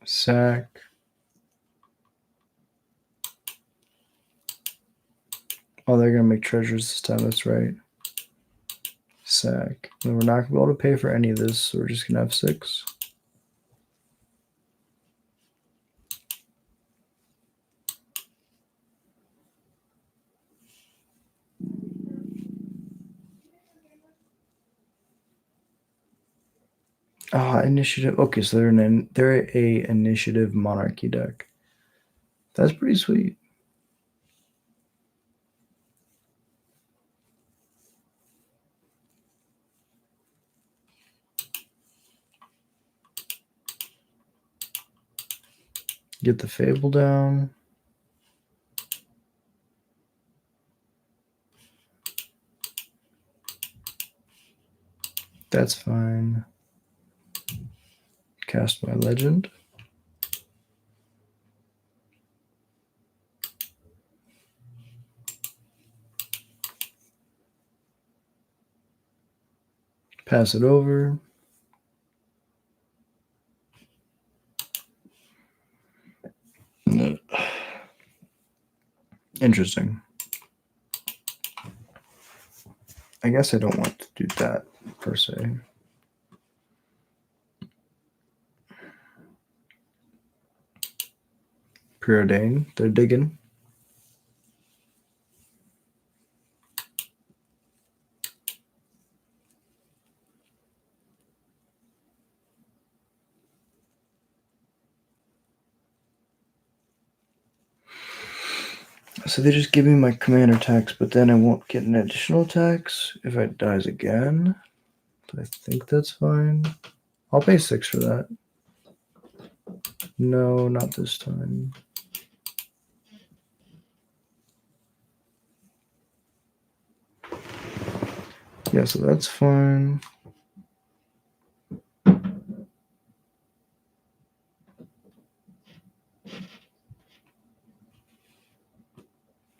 Speaker 1: Sack. Oh, they're going to make treasures this time. That's right. Sack. And we're not going to be able to pay for any of this, so we're just going to have 6. Initiative. Okay, so they're a initiative monarchy deck. That's pretty sweet. Get the Fable down. That's fine. Cast my legend. Pass it over. Interesting. I guess I don't want to do that per se. Preordain. They're digging. So they just give me my commander tax, but then I won't get an additional tax if it dies again. I think that's fine. I'll pay 6 for that. No, not this time. Yeah, so that's fine.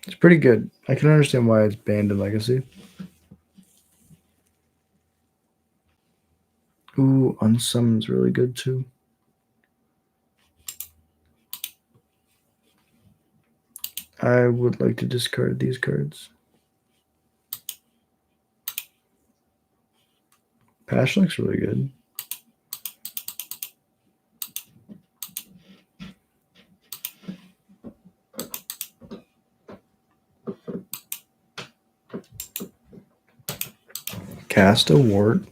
Speaker 1: It's pretty good. I can understand why it's banned in Legacy. Ooh, Unsummon's really good too. I would like to discard these cards. Pash looks really good. Cast a wart.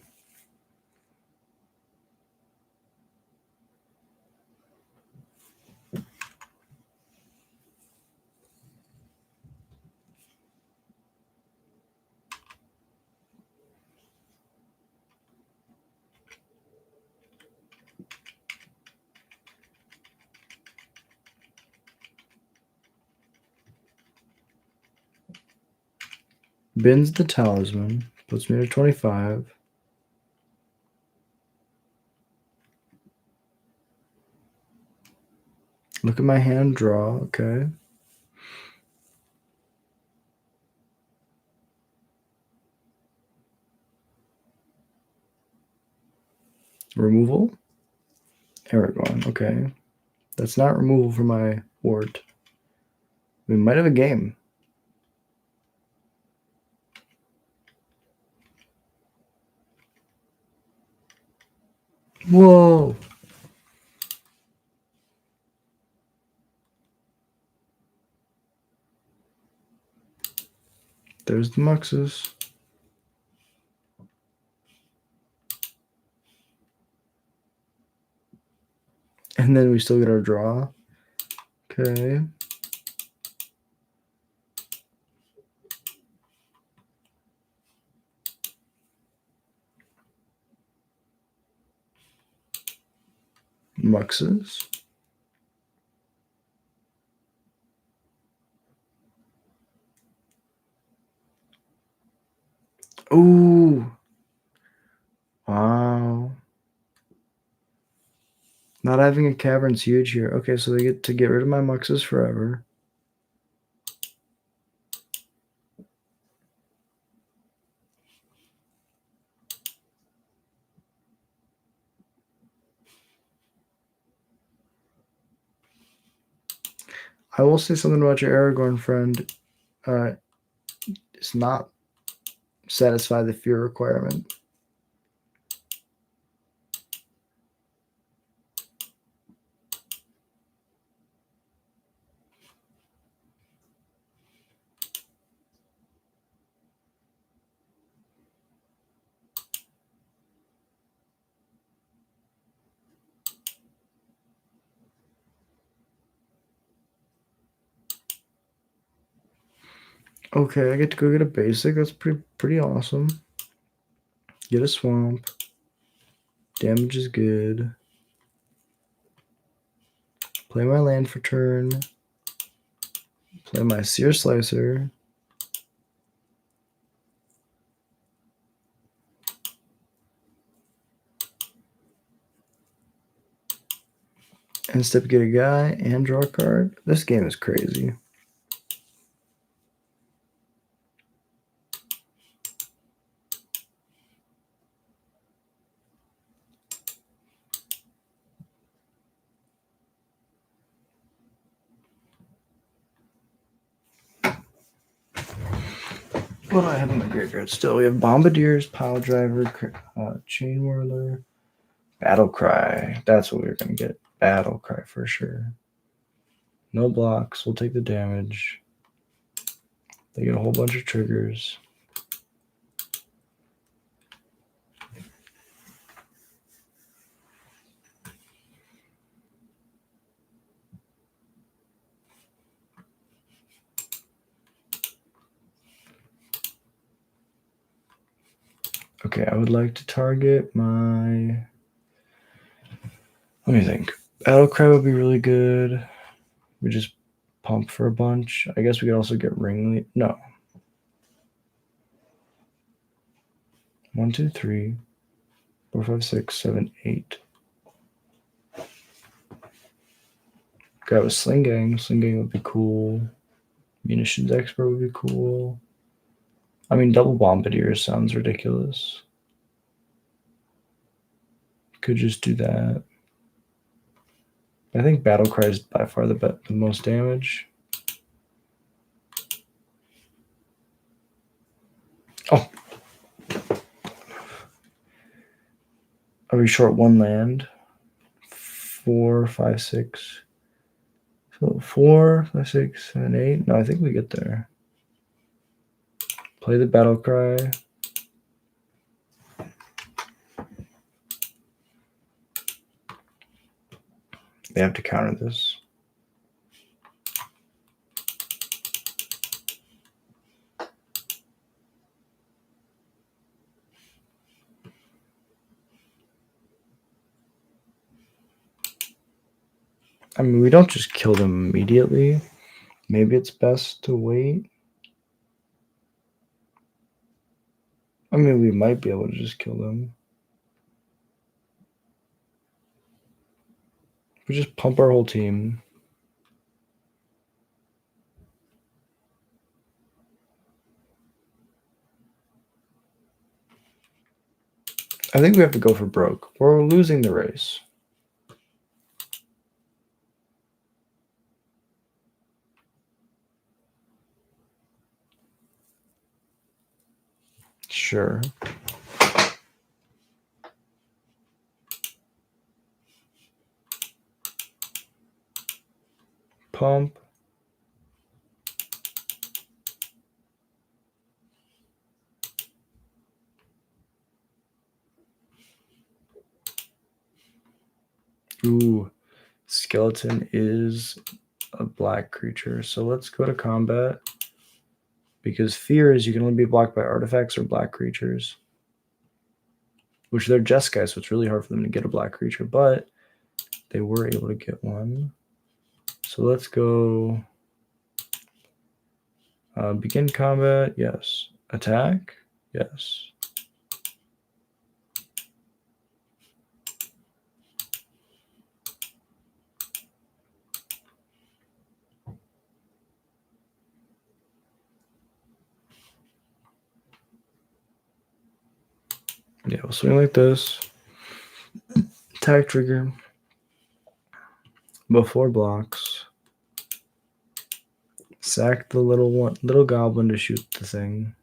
Speaker 1: Bins the talisman. Puts me to 25. Look at my hand draw. Okay. Removal. Aragorn. Okay. That's not removal for my ward. We might have a game. Whoa. There's the Muxus. And then we still get our draw. Okay. Muxus. Ooh. Wow. Not having a cavern's huge here. Okay, so they get to get rid of my Muxus forever. I will say something about your Aragorn friend. It's not satisfy the fear requirement. Okay, I get to go get a basic. That's pretty awesome. Get a swamp. Damage is good. Play my land for turn. Play my Seer Slicer. And step get a guy and draw a card. This game is crazy. What do I have in my graveyard still? We have Bombardiers, Pile Driver, Chain Whirler, Battle Cry. That's what we're going to get. Battle Cry for sure. No blocks. We'll take the damage. They get a whole bunch of triggers. Okay, I would like to target my... Let me think. Battle Cry would be really good. We just pump for a bunch. I guess we could also get Ringleader. No. 1, 2, 3, 4, 5, 6, 7, 8. Grab a Sling Gang. Sling Gang would be cool. Munitions Expert would be cool. I mean, double Bombardier sounds ridiculous. Could just do that. I think Battle Cry is by far the most damage. Oh. Are we short one land? 4, 5, 6. So 4, 5, 6, 7, 8. No, I think we get there. Play the Battle Cry. They have to counter this. I mean, we don't just kill them immediately. Maybe it's best to wait. mean, we might be able to just kill them. We just pump our whole team. I think we have to go for broke. We're losing the race. Sure. Pump. Ooh, skeleton is a black creature. So let's go to combat. Because fear is you can only be blocked by artifacts or black creatures. Which they're Jeskai, so it's really hard for them to get a black creature, but they were able to get one. So let's go begin combat. Yes. Attack. Yes. Yeah, we'll swing like this. Attack trigger. Before blocks. Sack the little goblin to shoot the thing.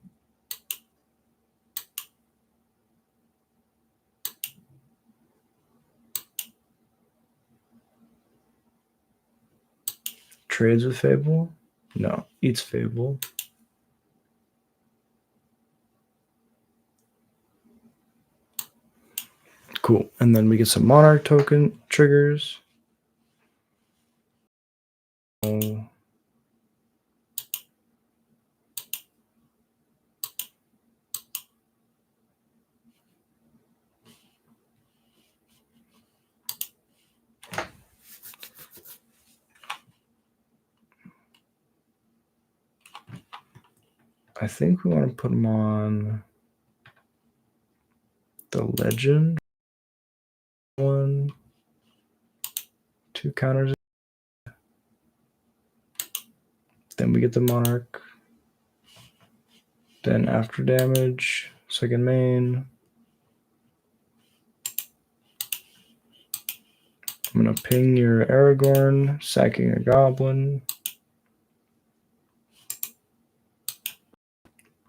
Speaker 1: Trades with Fable? No, eats Fable. Cool. And then we get some Monarch token triggers. Oh. I think we want to put them on the legend. 1, 2 counters. Then we get the Monarch. Then after damage, second main. I'm going to ping your Aragorn, sacking a goblin.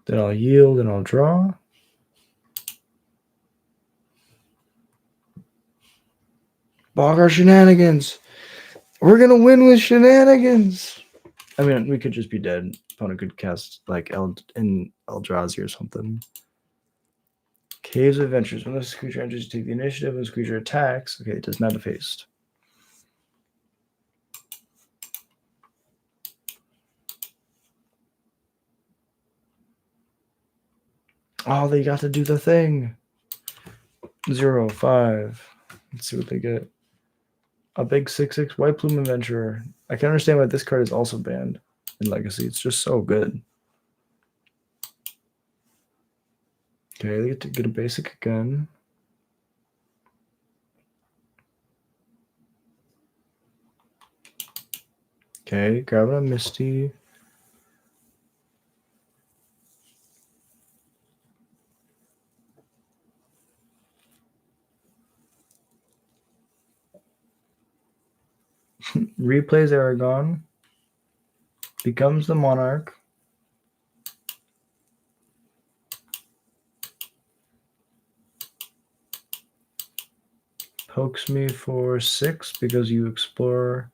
Speaker 1: Then I'll yield and I'll draw. Bog our shenanigans. We're going to win with shenanigans. I mean, we could just be dead. Opponent could cast like Eldrazi or something. Caves of Adventures. When this creature enters, you take the initiative. When this creature attacks, okay, it does not defaced. Oh, they got to do the thing. 0, 5. Let's see what they get. A big 6/6 White Plume Adventurer. I can understand why this card is also banned in Legacy. It's just so good. Okay, they get to get a basic again. Okay, grabbing a Misty. Replays Aragon. Becomes the Monarch. Pokes me for 6 because you explore.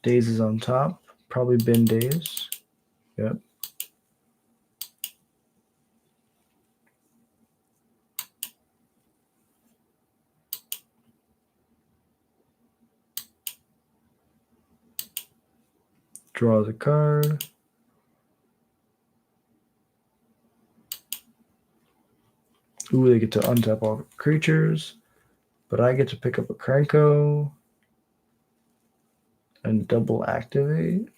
Speaker 1: Days is on top. Probably bin Days. Yep. Draws a card. Ooh, they get to untap all creatures. But I get to pick up a Krenko and double activate.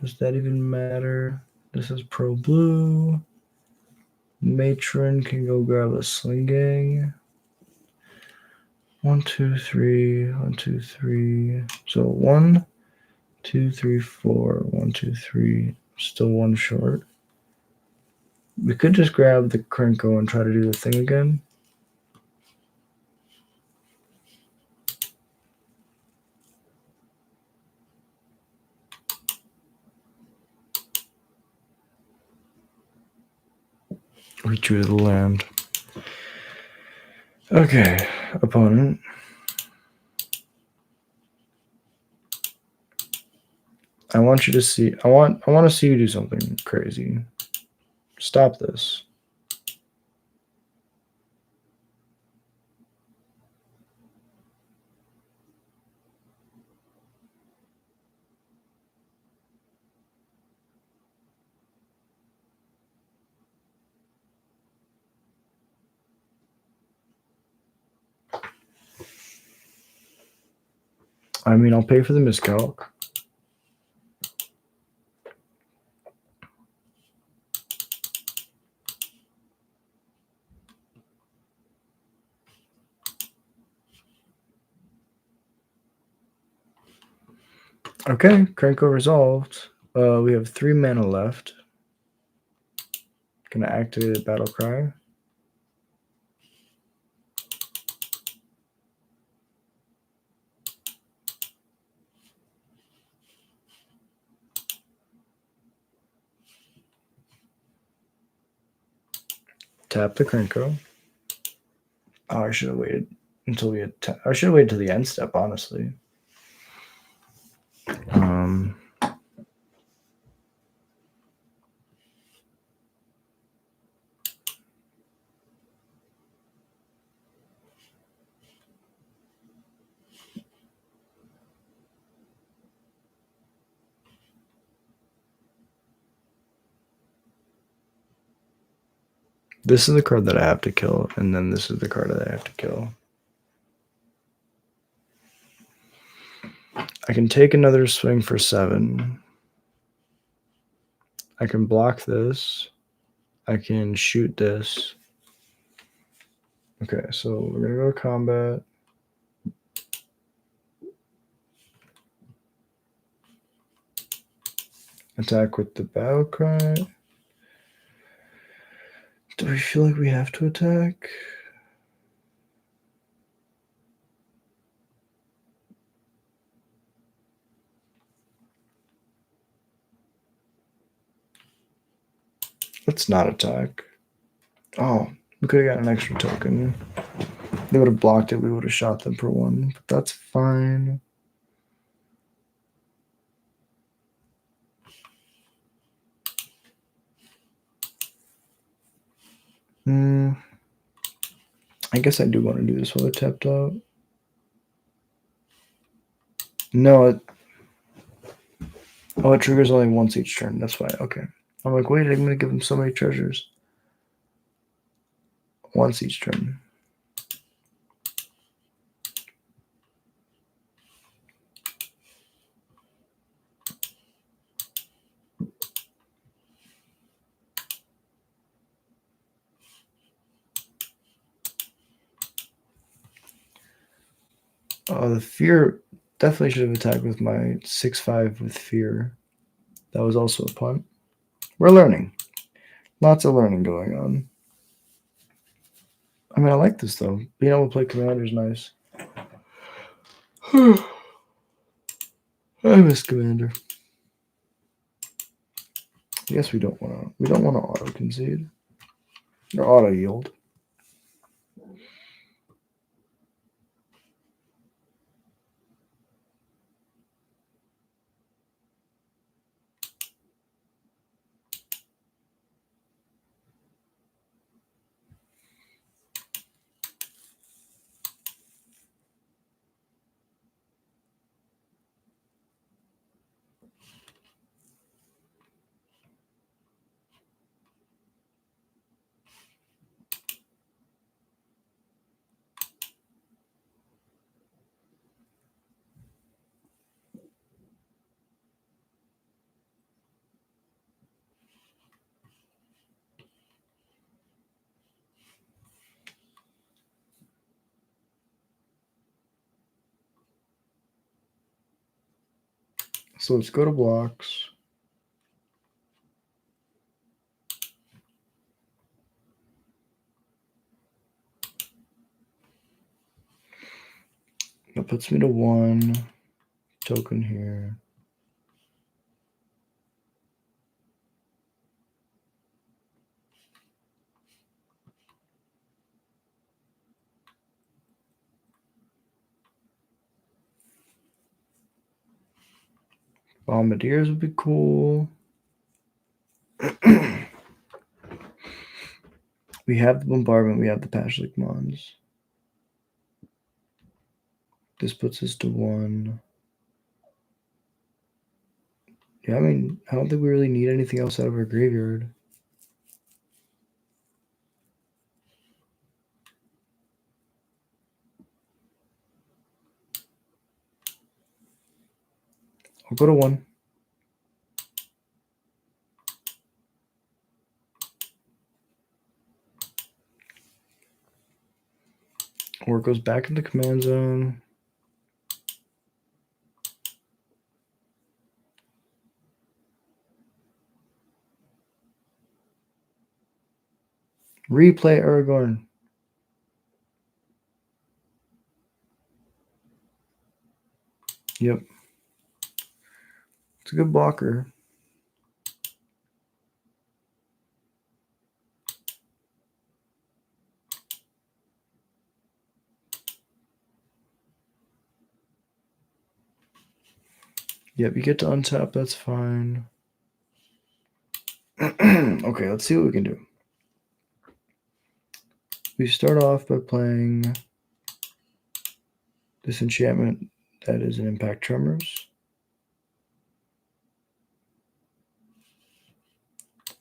Speaker 1: Does that even matter? This is pro blue. Matron can go grab a sling gang. 1, 2, 3, 1, 2, 3. So 1, 2, 3, 4, 1, 2, 3. Still one short. We could just grab the Krenko and try to do the thing again. We drew the land. Okay, opponent. I want you to see. I want to see you do something crazy. Stop this. I mean, I'll pay for the miscalc. Okay, Krenko resolved. We have 3 mana left. Gonna activate a battle cry. Tap the Krenko. Oh, I should have waited until we had. I should have waited till the end step, honestly. This is the card that I have to kill, and then this is the card that I have to kill. I can take another swing for 7. I can block this. I can shoot this. Okay, so we're going to go to combat. Attack with the battle cry. Do we feel like we have to attack? Let's not attack. Oh, we could have got an extra token. They would have blocked it. We would have shot them for 1, but that's fine. I guess I do want to do this while they're tapped out. No, it triggers only once each turn. That's why. Okay. I'm like, wait, I'm going to give them so many treasures. Once each turn. The fear definitely should have attacked with my 6/5 with fear. That was also a punt. We're learning. Lots of learning going on. I mean, I like this, though. Being able to play Commander is nice. I miss Commander. I guess we don't want to auto concede or auto yield. So let's go to blocks. That puts me to 1 token here. Bombardiers would be cool. We have the bombardment, we have the Pashlik Mons. This puts us to 1. Yeah, I mean, I don't think we really need anything else out of our graveyard. I'll go to 1. Or it goes back into command zone. Replay Aragorn. Yep. It's a good blocker. Yep, you get to untap, that's fine. Okay, let's see what we can do. We start off by playing this enchantment that is an impact tremors.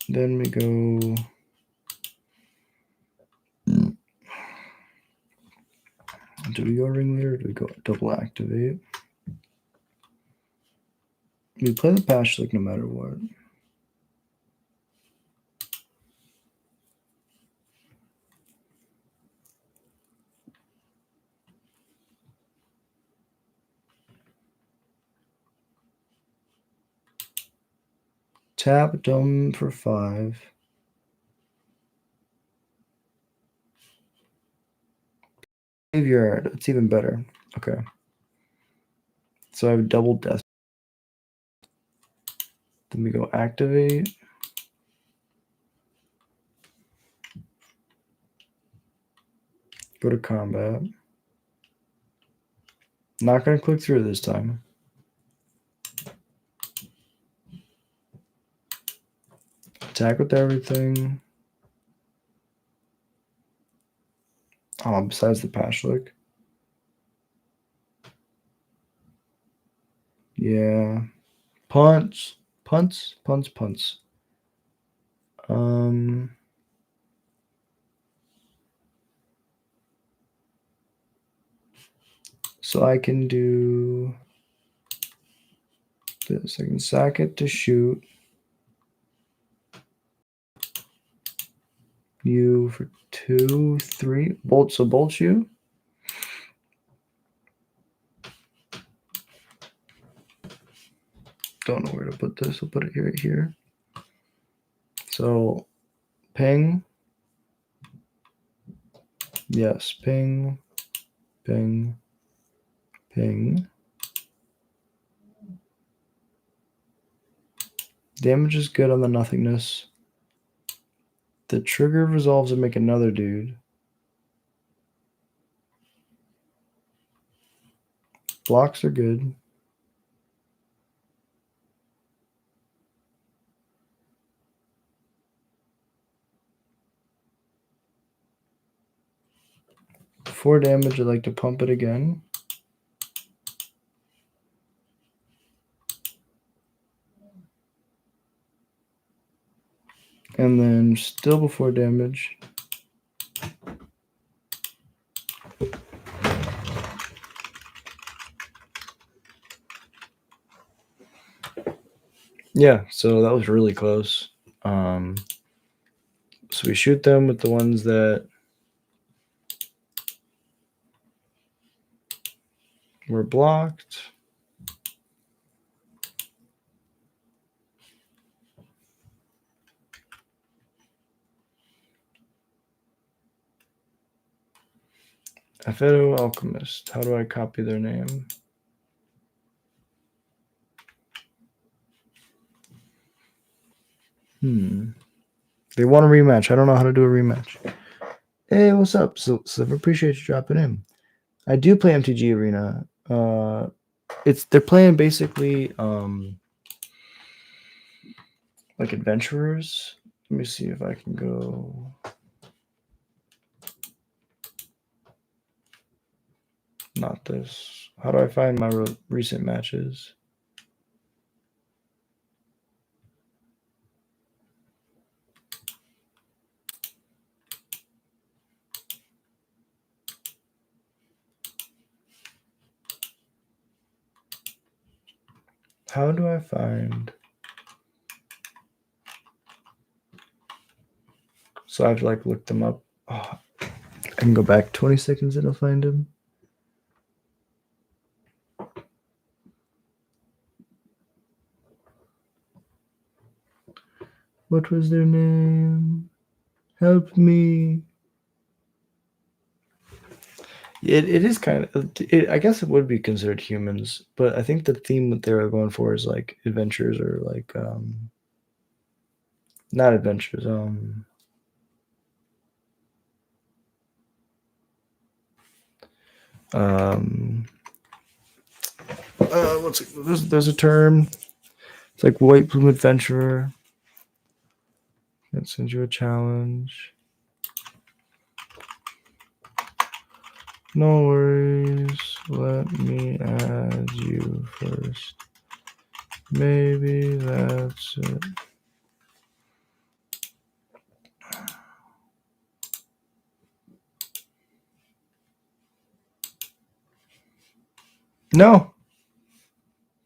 Speaker 1: Then we go do we go ringleader or do we go double activate? We play the Pashlik no matter what. Tap Dome for 5. Graveyard, it's even better. Okay. So I have double death. Then we go activate. Go to combat. Not going to click through this time. Attack with everything. Oh, besides the Pashlik. Yeah. Punts. Punts. So I can do this. I can sack it to shoot. You for 2, 3. Bolt, so bolt you. Don't know where to put this. I'll put it right here. So ping. Yes, ping, ping, ping. Damage is good on the nothingness. The trigger resolves to make another dude. Blocks are good. For damage, I'd like to pump it again. And then still before damage. Yeah, so that was really close. So we shoot them with the ones that were blocked. Aphedo Alchemist. How do I copy their name? They want a rematch. I don't know how to do a rematch. Hey, what's up? So appreciate you dropping in. I do play MTG Arena. They're playing basically like adventurers. Let me see if I can go. Not this. How do I find my recent matches? How do I find? So I have to like look them up. Oh, I can go back 20 seconds and I'll find them. What was their name? Help me. It is kind of. I guess it would be considered humans, but I think the theme that they were going for is like adventures or like not adventures. What's it? There's a term. It's like white plume adventurer. That sends you a challenge. No worries. Let me add you first. Maybe that's it. No.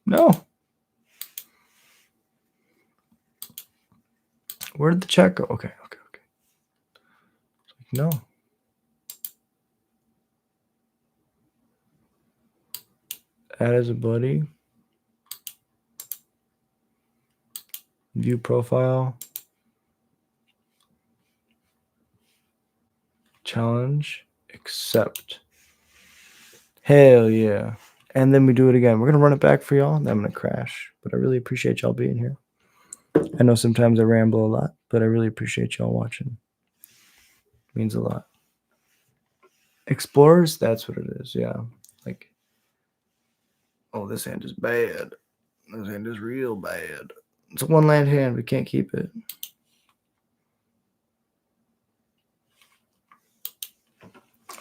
Speaker 1: No. Where did the chat go? Okay. No. Add as a buddy. View profile. Challenge. Accept. Hell yeah. And then we do it again. We're going to run it back for y'all. And then I'm going to crash. But I really appreciate y'all being here. I know sometimes I ramble a lot, but I really appreciate y'all watching. It means a lot. Explorers, that's what it is. Yeah. Like, oh, this hand is bad. This hand is real bad. It's a one land hand. We can't keep it.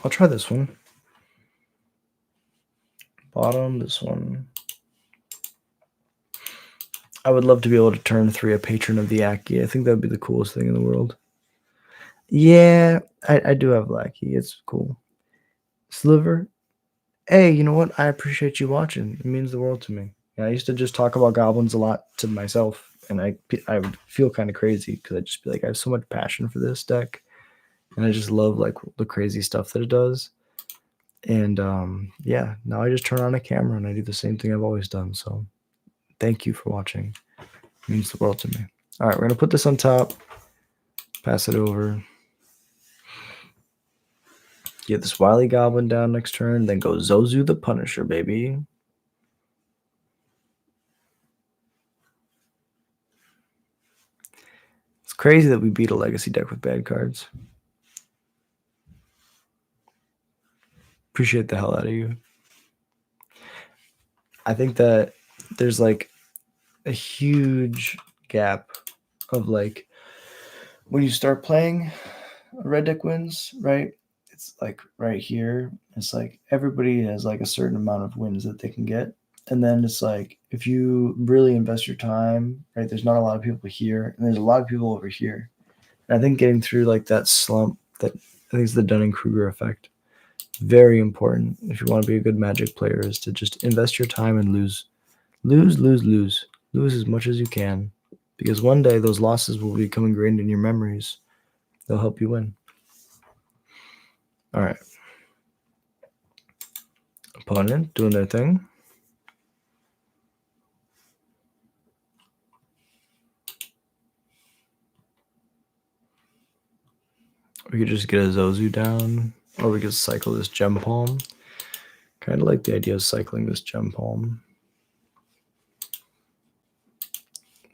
Speaker 1: I'll try this one. Bottom, this one. I would love to be able to turn 3 a patron of the Aki. I think that would be the coolest thing in the world. Yeah, I do have Lackey. It's cool. Sliver. Hey, you know what? I appreciate you watching. It means the world to me. Yeah, I used to just talk about goblins a lot to myself, and I would feel kind of crazy because I'd just be like, I have so much passion for this deck, and I just love like the crazy stuff that it does. And yeah, now I just turn on a camera and I do the same thing I've always done. So thank you for watching. It means the world to me. All right, we're gonna put this on top, pass it over. Get this Wily Goblin down next turn, then go Zozu the Punisher, baby. It's crazy that we beat a Legacy deck with bad cards. Appreciate the hell out of you. I think that there's like a huge gap of like when you start playing red deck wins, right? It's like right here. It's like everybody has like a certain amount of wins that they can get. And then it's like if you really invest your time, right? There's not a lot of people here, and there's a lot of people over here. And I think getting through like that slump, that I think is the Dunning-Kruger effect. Very important if you want to be a good Magic player is to just invest your time and lose as much as you can, because one day those losses will become ingrained in your memories. They'll help you win. All right. Opponent doing their thing. We could just get a Zozu down. Or we could cycle this gem palm. Kind of like the idea of cycling this gem palm.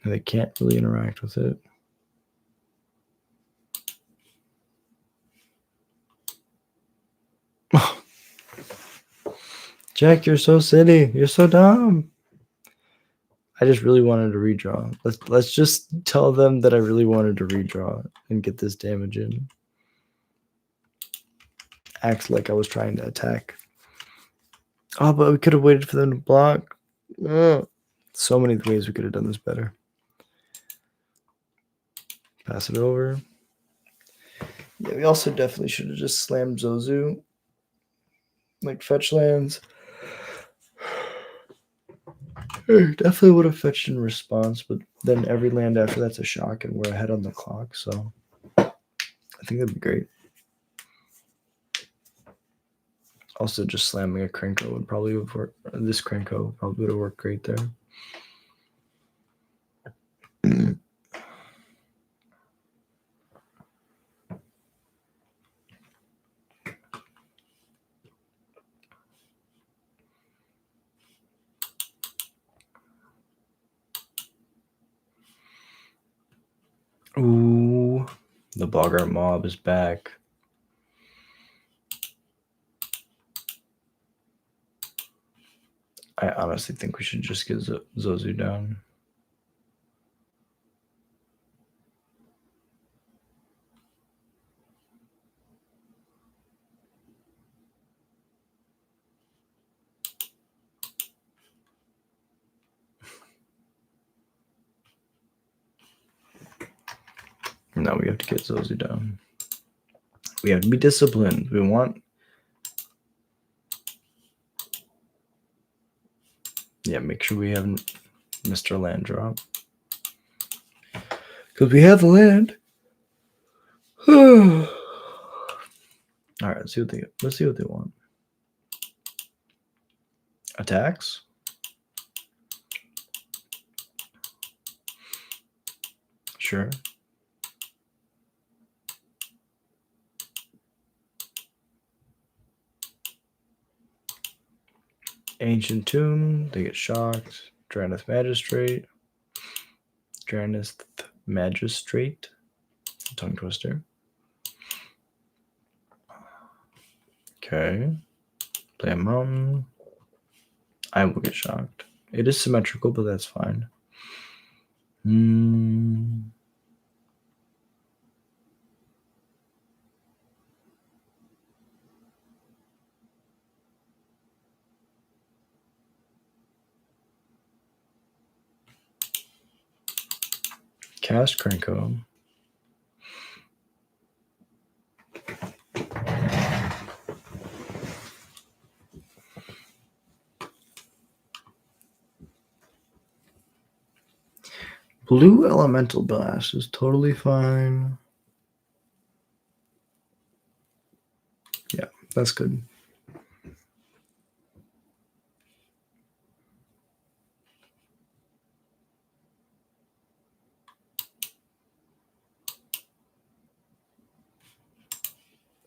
Speaker 1: And they can't really interact with it. Jack, you're so silly. You're so dumb. I just really wanted to redraw. Let's just tell them that I really wanted to redraw and get this damage in. Act like I was trying to attack. Oh, but we could have waited for them to block. Ugh. So many ways we could have done this better. Pass it over. Yeah, we also definitely should have just slammed Zozu. Like fetch lands. Definitely would have fetched in response, but then every land after that's a shock and we're ahead on the clock, so I think that'd be great. Also, just slamming a Krenko would probably have worked. This Krenko probably would have worked great there. Ooh, the Bogart mob is back. I honestly think we should just get Zozu down. Now we have to get Zozu down. We have to be disciplined. We want... Yeah, make sure we haven't missed our land drop. Because we have the land. All right, let's see what they want. Attacks. Sure. Ancient Tomb. They get shocked. Dranith Magistrate. Dranith Magistrate. Tongue twister. Okay. Play a mountain. I will get shocked. It is symmetrical, but that's fine. Cast Krenko. Blue Elemental Blast is totally fine. Yeah, that's good.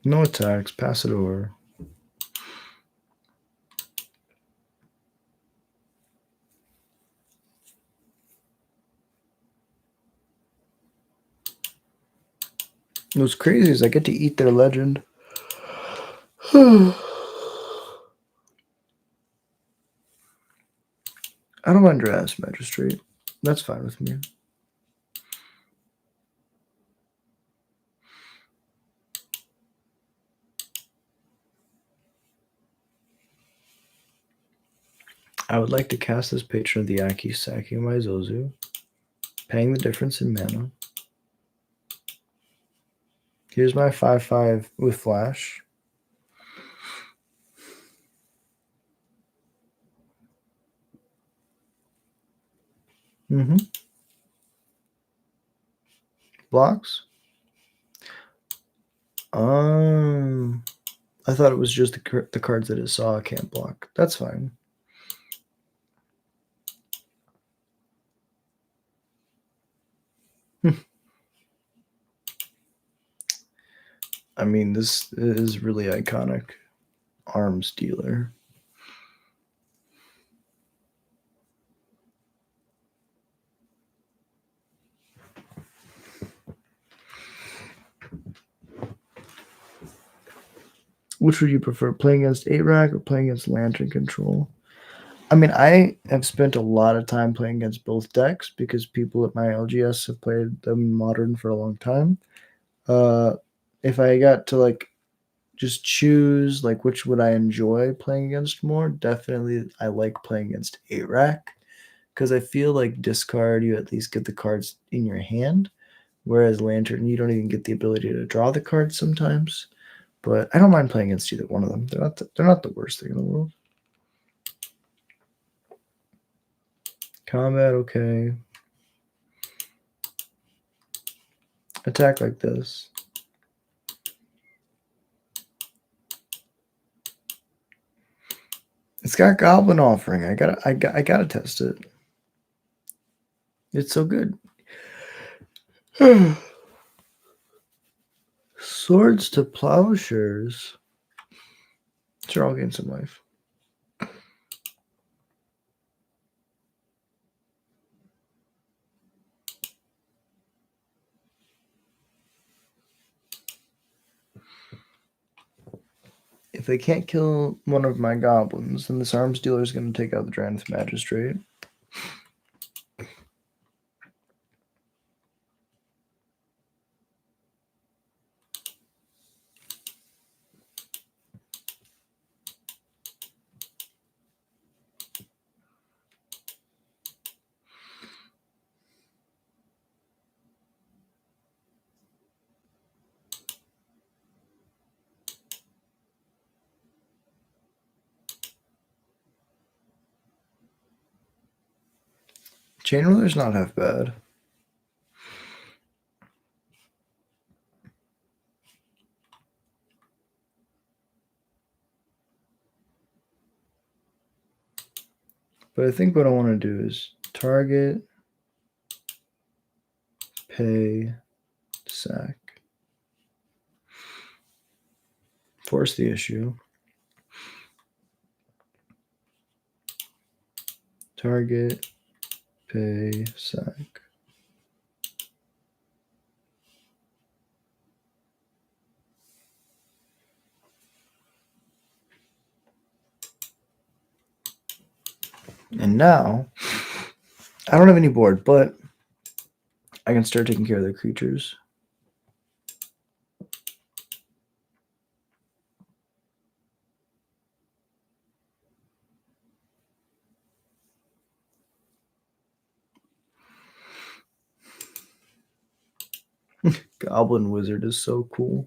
Speaker 1: No attacks. Pass it over. What's crazy is I get to eat their legend. I don't mind Dranith Magistrate. That's fine with me. I would like to cast this Patron of the Aki, sacking my Zozu, paying the difference in mana. Here's my 5/5 with Flash. Blocks? I thought it was just the cards that it saw can't block. That's fine. I mean, this is really iconic. Arms dealer. Which would you prefer, playing against 8-rack or playing against Lantern Control? I mean, I have spent a lot of time playing against both decks because people at my LGS have played them modern for a long time. If I got to like just choose like which would I enjoy playing against more, definitely I like playing against 8-rack because I feel like discard, you at least get the cards in your hand, whereas Lantern, you don't even get the ability to draw the cards sometimes. But I don't mind playing against either one of them. They're not the worst thing in the world. Combat, okay. Attack like this. It's got Goblin Offering. I gotta test it. It's so good. Swords to Plowshares. Sure, I'll gain some life. If they can't kill one of my goblins, then this arms dealer is going to take out the Drannith Magistrate. Chain Ruler's not half bad. But I think what I want to do is target, pay, sack. Force the issue. Target, pay, sack. And now, I don't have any board, but I can start taking care of the creatures. Goblin Wizard is so cool.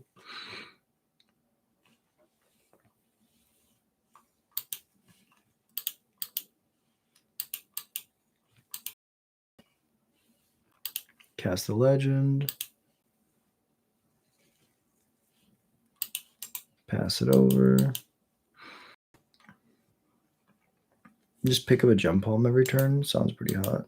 Speaker 1: Cast the Legend. Pass it over. Just pick up a Gem Palm every turn. Sounds pretty hot.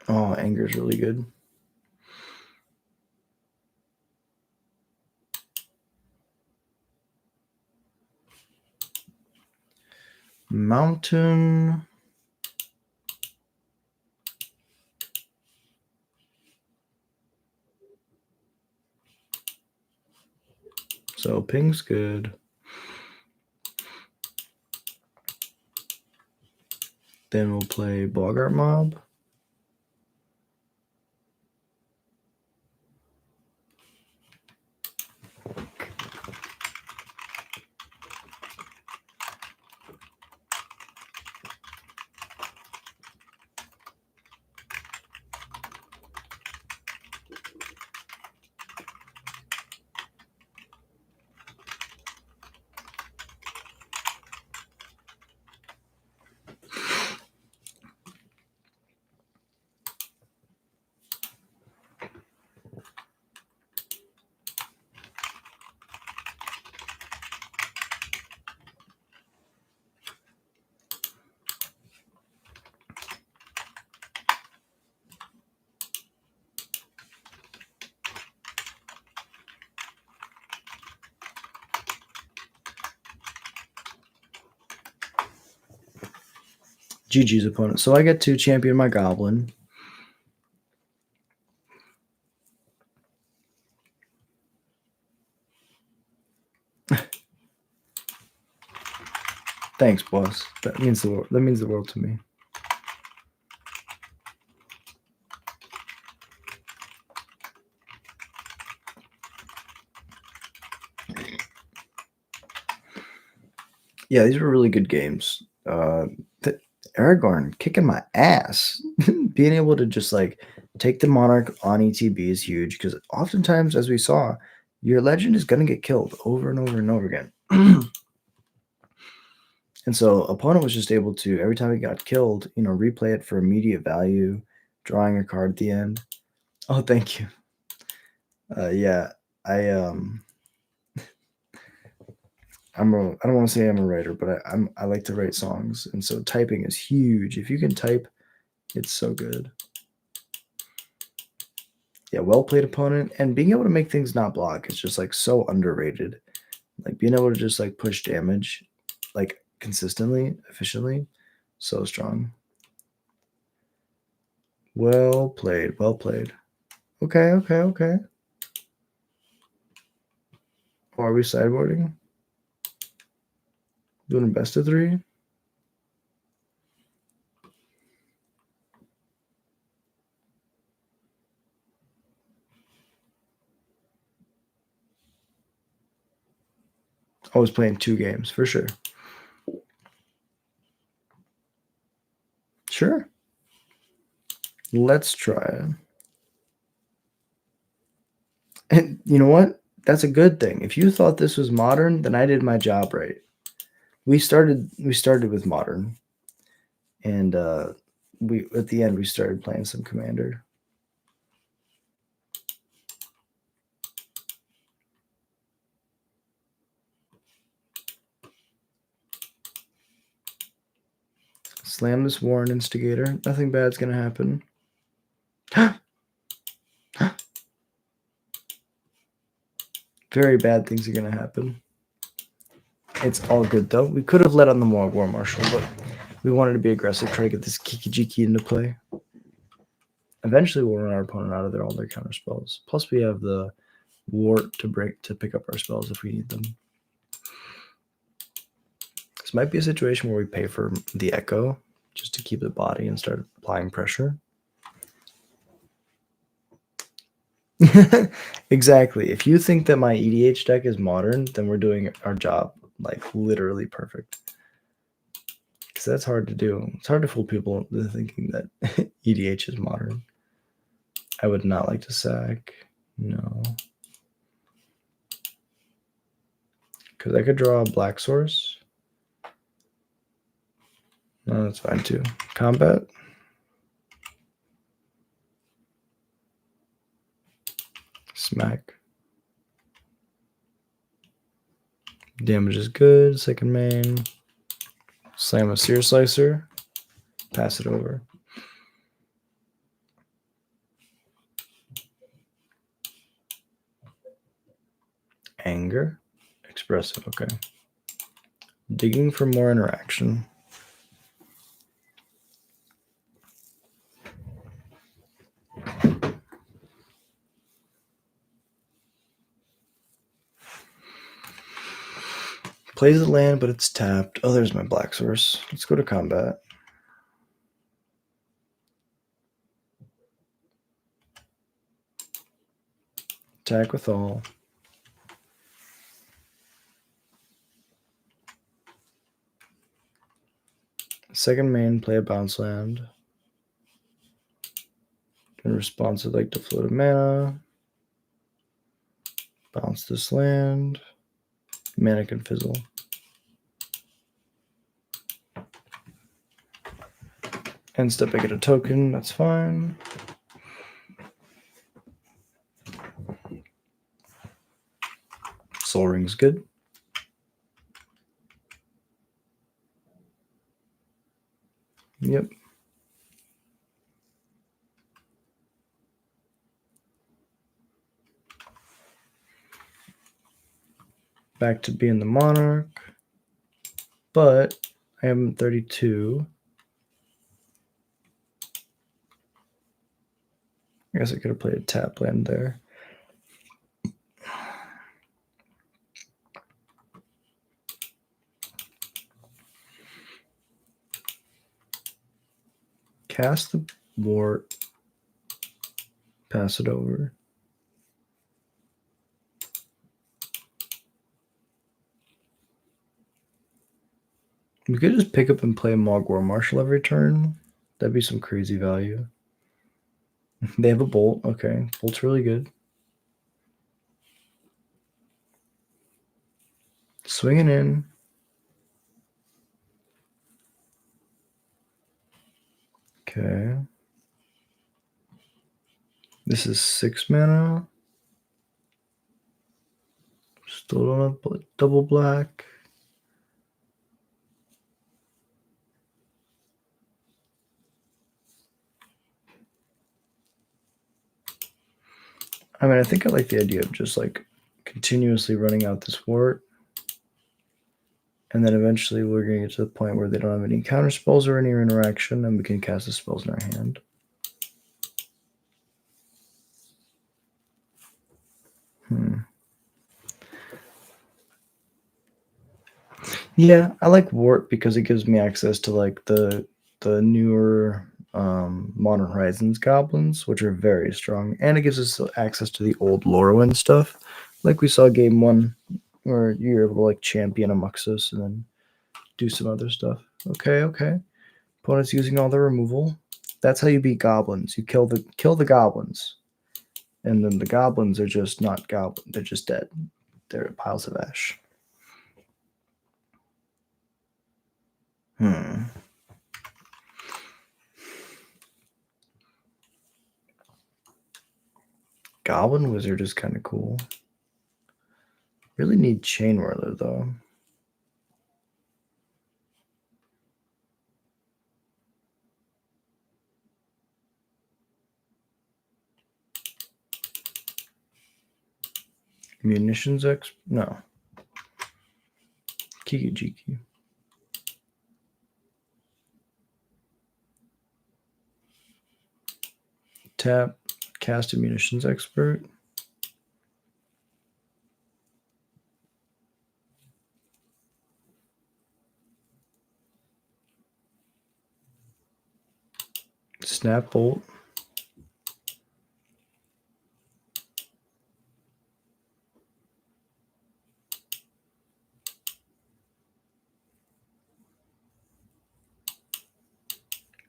Speaker 1: Oh, Anger's really good. Mountain. So ping's good. Then we'll play Boggart Mob. GG's opponent. So I get to champion my goblin. Thanks, boss. That means the world to me. Yeah, these were really good games. Aragorn kicking my ass. Being able to just like take the monarch on ETB is huge because oftentimes, as we saw, your legend is going to get killed over and over and over again. And so opponent was just able to, every time he got killed, replay it for immediate value, drawing a card at the end. Oh, thank you. Yeah, I don't want to say I'm a writer, but I like to write songs, and so typing is huge. If you can type, it's so good. Yeah, well played opponent, and being able to make things not block is just like so underrated. Like being able to just like push damage like consistently, efficiently, so strong. Well played, well played. Okay. Oh, are we sideboarding? Doing a best of 3? I was playing 2 games for sure. Sure. Let's try it. And you know what? That's a good thing. If you thought this was modern, then I did my job right. We started with modern, and we at the end we started playing some Commander. Slam this Warren Instigator. Nothing bad's gonna happen. Very bad things are gonna happen. It's all good though. We could have let on the War Marshal, but we wanted to be aggressive, try to get this Kiki into play. Eventually, we'll run our opponent out of all their counter spells. Plus, we have the Wart to pick up our spells if we need them. This might be a situation where we pay for the Echo just to keep the body and start applying pressure. Exactly. If you think that my EDH deck is modern, then we're doing our job like literally perfect. Because that's hard to do. It's hard to fool people into thinking that EDH is modern. I would not like to sack. No. Because I could draw a black source. No, that's fine too. Combat. Smack. Damage is good. Second main. Slam a Sear Slicer. Pass it over. Anger. Expressive. Okay. Digging for more interaction. Plays the land, but it's tapped. Oh, there's my black source. Let's go to combat. Attack with all. Second main, play a bounce land. In response, I'd like to float a mana. Bounce this land. Mana can fizzle. End step, I get a token. That's fine. Soul Ring's good. Yep. Back to being the Monarch. But I am 32. I guess I could have played a tap land there. Cast the wart. Pass it over. We could just pick up and play a Mogwar Marshal every turn. That'd be some crazy value. They have a Bolt. Okay. Bolt's really good. Swinging in. Okay. This is 6 mana. Still don't have double black. I mean, I think I like the idea of just like continuously running out this wart. And then eventually we're going to get to the point where they don't have any counter spells or any interaction, and we can cast the spells in our hand. Yeah, I like Wart because it gives me access to like the newer Modern Horizons goblins, which are very strong, and it gives us access to the old Lorwyn stuff, like we saw game 1, where you're able to like champion a Muxus and then do some other stuff. Okay. Opponent's using all the removal. That's how you beat goblins. You kill the goblins, and then the goblins are just not goblins. They're just dead. They're piles of ash. Goblin Wizard is kind of cool. Really need Chain Whirler though. Munitions X? No. Kiki Jiki. Tap, cast a Munitions Expert. Snap Bolt.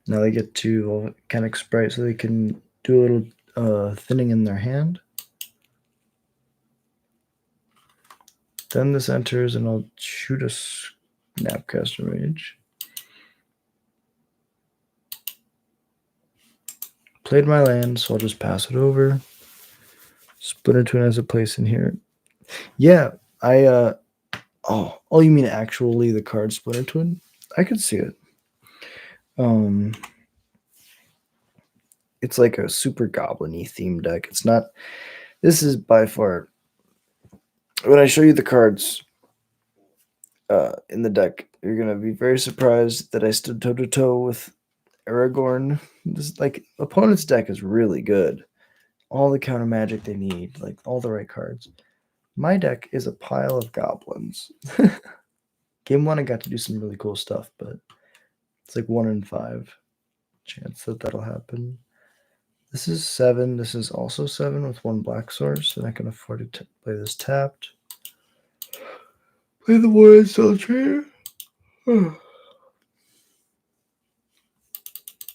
Speaker 1: Now they get to Volcanic Sprite so they can do a little thinning in their hand. Then this enters and I'll shoot a Snapcaster Mage. Played my land, so I'll just pass it over. Splinter Twin has a place in here. Yeah, oh, you mean actually the card Splinter Twin? I could see it. It's like a super goblin-y theme deck. It's not. This is by far. When I show you the cards in the deck, you're gonna be very surprised that I stood toe to toe with Aragorn. This like opponent's deck is really good. All the counter magic they need, like all the right cards. My deck is a pile of goblins. Game 1, I got to do some really cool stuff, but it's like 1 in 5 chance that that'll happen. This is 7. This is also 7 with 1 black source, and I can afford to play this tapped. Play the Warrior Soldier.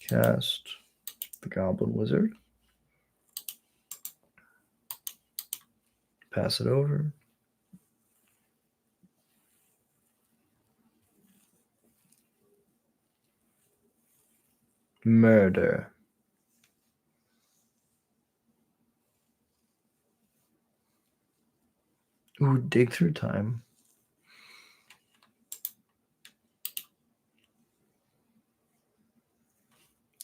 Speaker 1: Cast the Goblin Wizard. Pass it over. Murder. Ooh, Dig Through Time.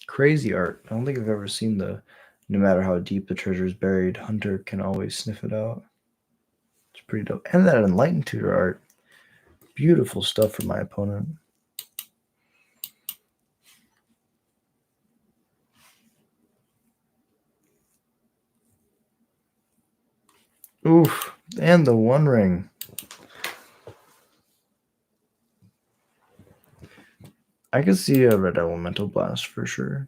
Speaker 1: Crazy art. I don't think I've ever seen the no matter how deep the treasure is buried, Hunter can always sniff it out. It's pretty dope. And that Enlightened Tutor art. Beautiful stuff for my opponent. Oof. And the One Ring. I can see a Red Elemental Blast for sure.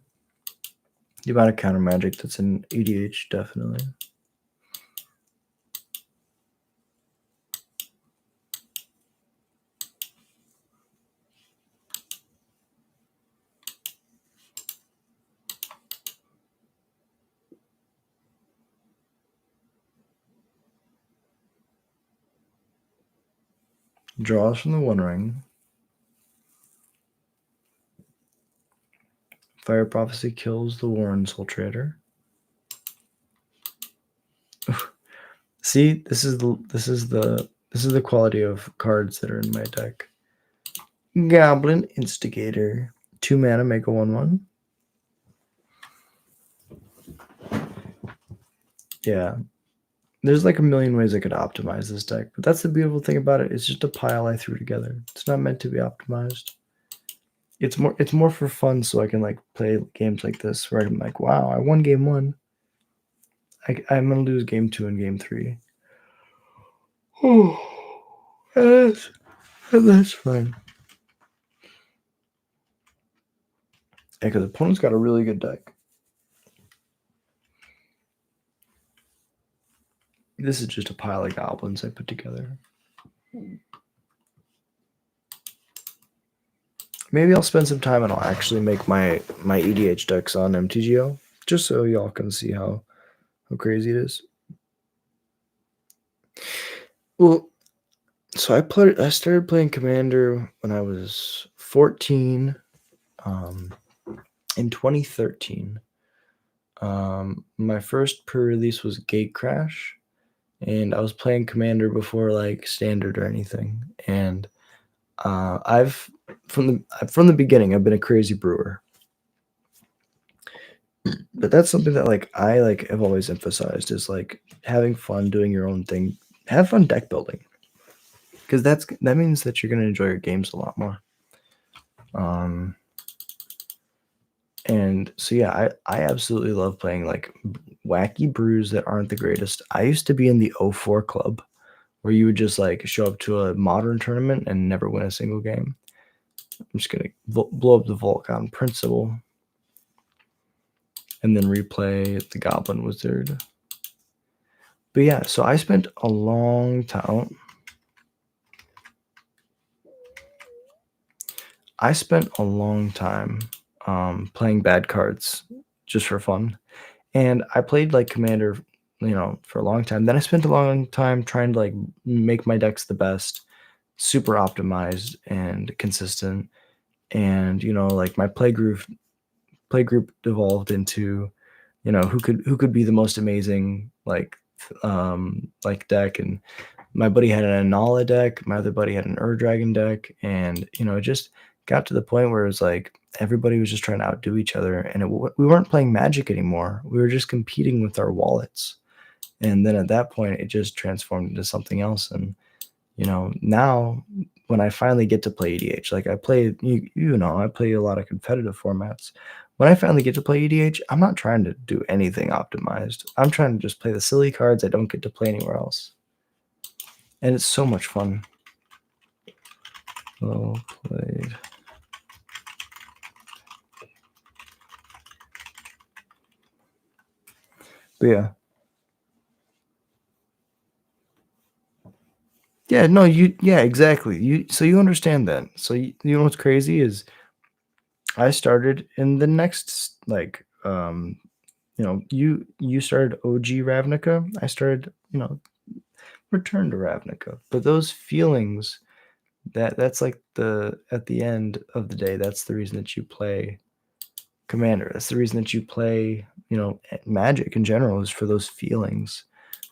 Speaker 1: The amount of counter magic that's in EDH, definitely. Draws from the One Ring. Fire Prophecy kills the Warren Soul Trader. See, this is the quality of cards that are in my deck. Goblin Instigator. 2 mana, make a 1/1. Yeah. There's like a million ways I could optimize this deck, but that's the beautiful thing about it. It's just a pile I threw together. It's not meant to be optimized. It's more for fun, so I can like play games like this where I'm like, wow, I won game 1. I'm gonna lose game 2 and game 3. Oh, that's fine. Yeah, because the opponent's got a really good deck. This is just a pile of goblins I put together. Maybe I'll spend some time and I'll actually make my EDH decks on mtgo, just so y'all can see how crazy it is. Well, so I started playing Commander when I was 14, in 2013. My first pre-release was Gatecrash, and I was playing Commander before like Standard or anything. And I've from the beginning I've been a crazy brewer. But that's something that like I like have always emphasized is like having fun doing your own thing. Have fun deck building, because that means that you're going to enjoy your games a lot more. And so yeah, I absolutely love playing like wacky brews that aren't the greatest. I used to be in the 04 club, where you would just like show up to a modern tournament and never win a single game. I'm just gonna blow up the Volcon Principle and then replay the Goblin Wizard. But yeah, so I spent a long time. Playing bad cards just for fun, and I played like Commander, for a long time. Then I spent a long time trying to like make my decks the best, super optimized and consistent. And like my play group devolved into, who could be the most amazing like deck. And my buddy had an Anala deck, my other buddy had an Dragon deck, and it just got to the point where it was like everybody was just trying to outdo each other, and we weren't playing Magic anymore. We were just competing with our wallets. And then at that point, it just transformed into something else. And now when I finally get to play EDH, like I play, I play a lot of competitive formats. When I finally get to play EDH, I'm not trying to do anything optimized. I'm trying to just play the silly cards I don't get to play anywhere else. And it's so much fun. Well played. But yeah. Yeah, no, exactly. So you understand that. So you know what's crazy is I started in the next like you started OG Ravnica. I started, Return to Ravnica. But those feelings, that's like at the end of the day, that's the reason that you play Commander. That's the reason that you play, Magic in general, is for those feelings,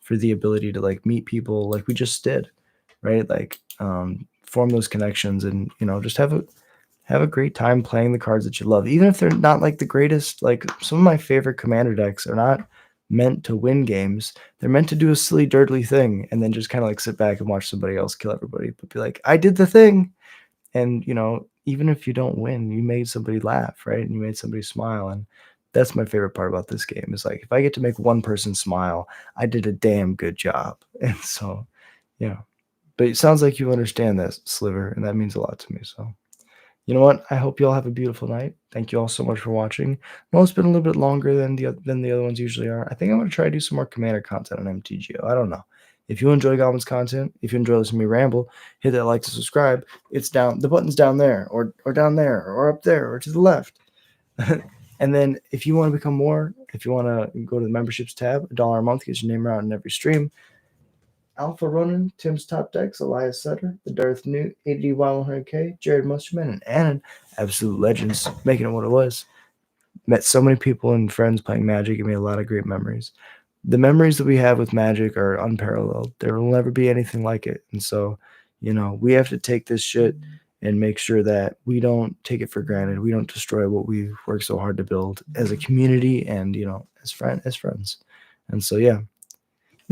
Speaker 1: for the ability to like meet people like we just did, right? Like form those connections and just have a great time playing the cards that you love, even if they're not like the greatest. Like some of my favorite Commander decks are not meant to win games. They're meant to do a silly, dirtly thing and then just kind of like sit back and watch somebody else kill everybody, but be like, I did the thing. And even if you don't win, you made somebody laugh, right? And you made somebody smile. And That's my favorite part about this game is like if I get to make one person smile, I did a damn good job. And so, yeah. But it sounds like you understand that, Sliver, and that means a lot to me. So, you know what? I hope you all have a beautiful night. Thank you all so much for watching. I know it's been a little bit longer than the other ones usually are. I think I'm going to try to do some more Commander content on mtgo. I don't know. If you enjoy Goblins content, if you enjoy listening to me ramble, hit that like to subscribe. It's down. The button's down there, or down there, or up there, or to the left. And then if you want to become more, if you want to go to the memberships tab, $1 a month gets your name out in every stream. Alpha Ronan, Tim's Top Decks, Elias Sutter, The Darth Newt, ADY100K, Jared Musterman, and Annan, absolute legends, making it what it was. Met so many people and friends playing Magic and made a lot of great memories. The memories that we have with Magic are unparalleled. There will never be anything like it. And so, we have to take this shit and make sure that we don't take it for granted. We don't destroy what we've worked so hard to build as a community and, as friends. And so, yeah.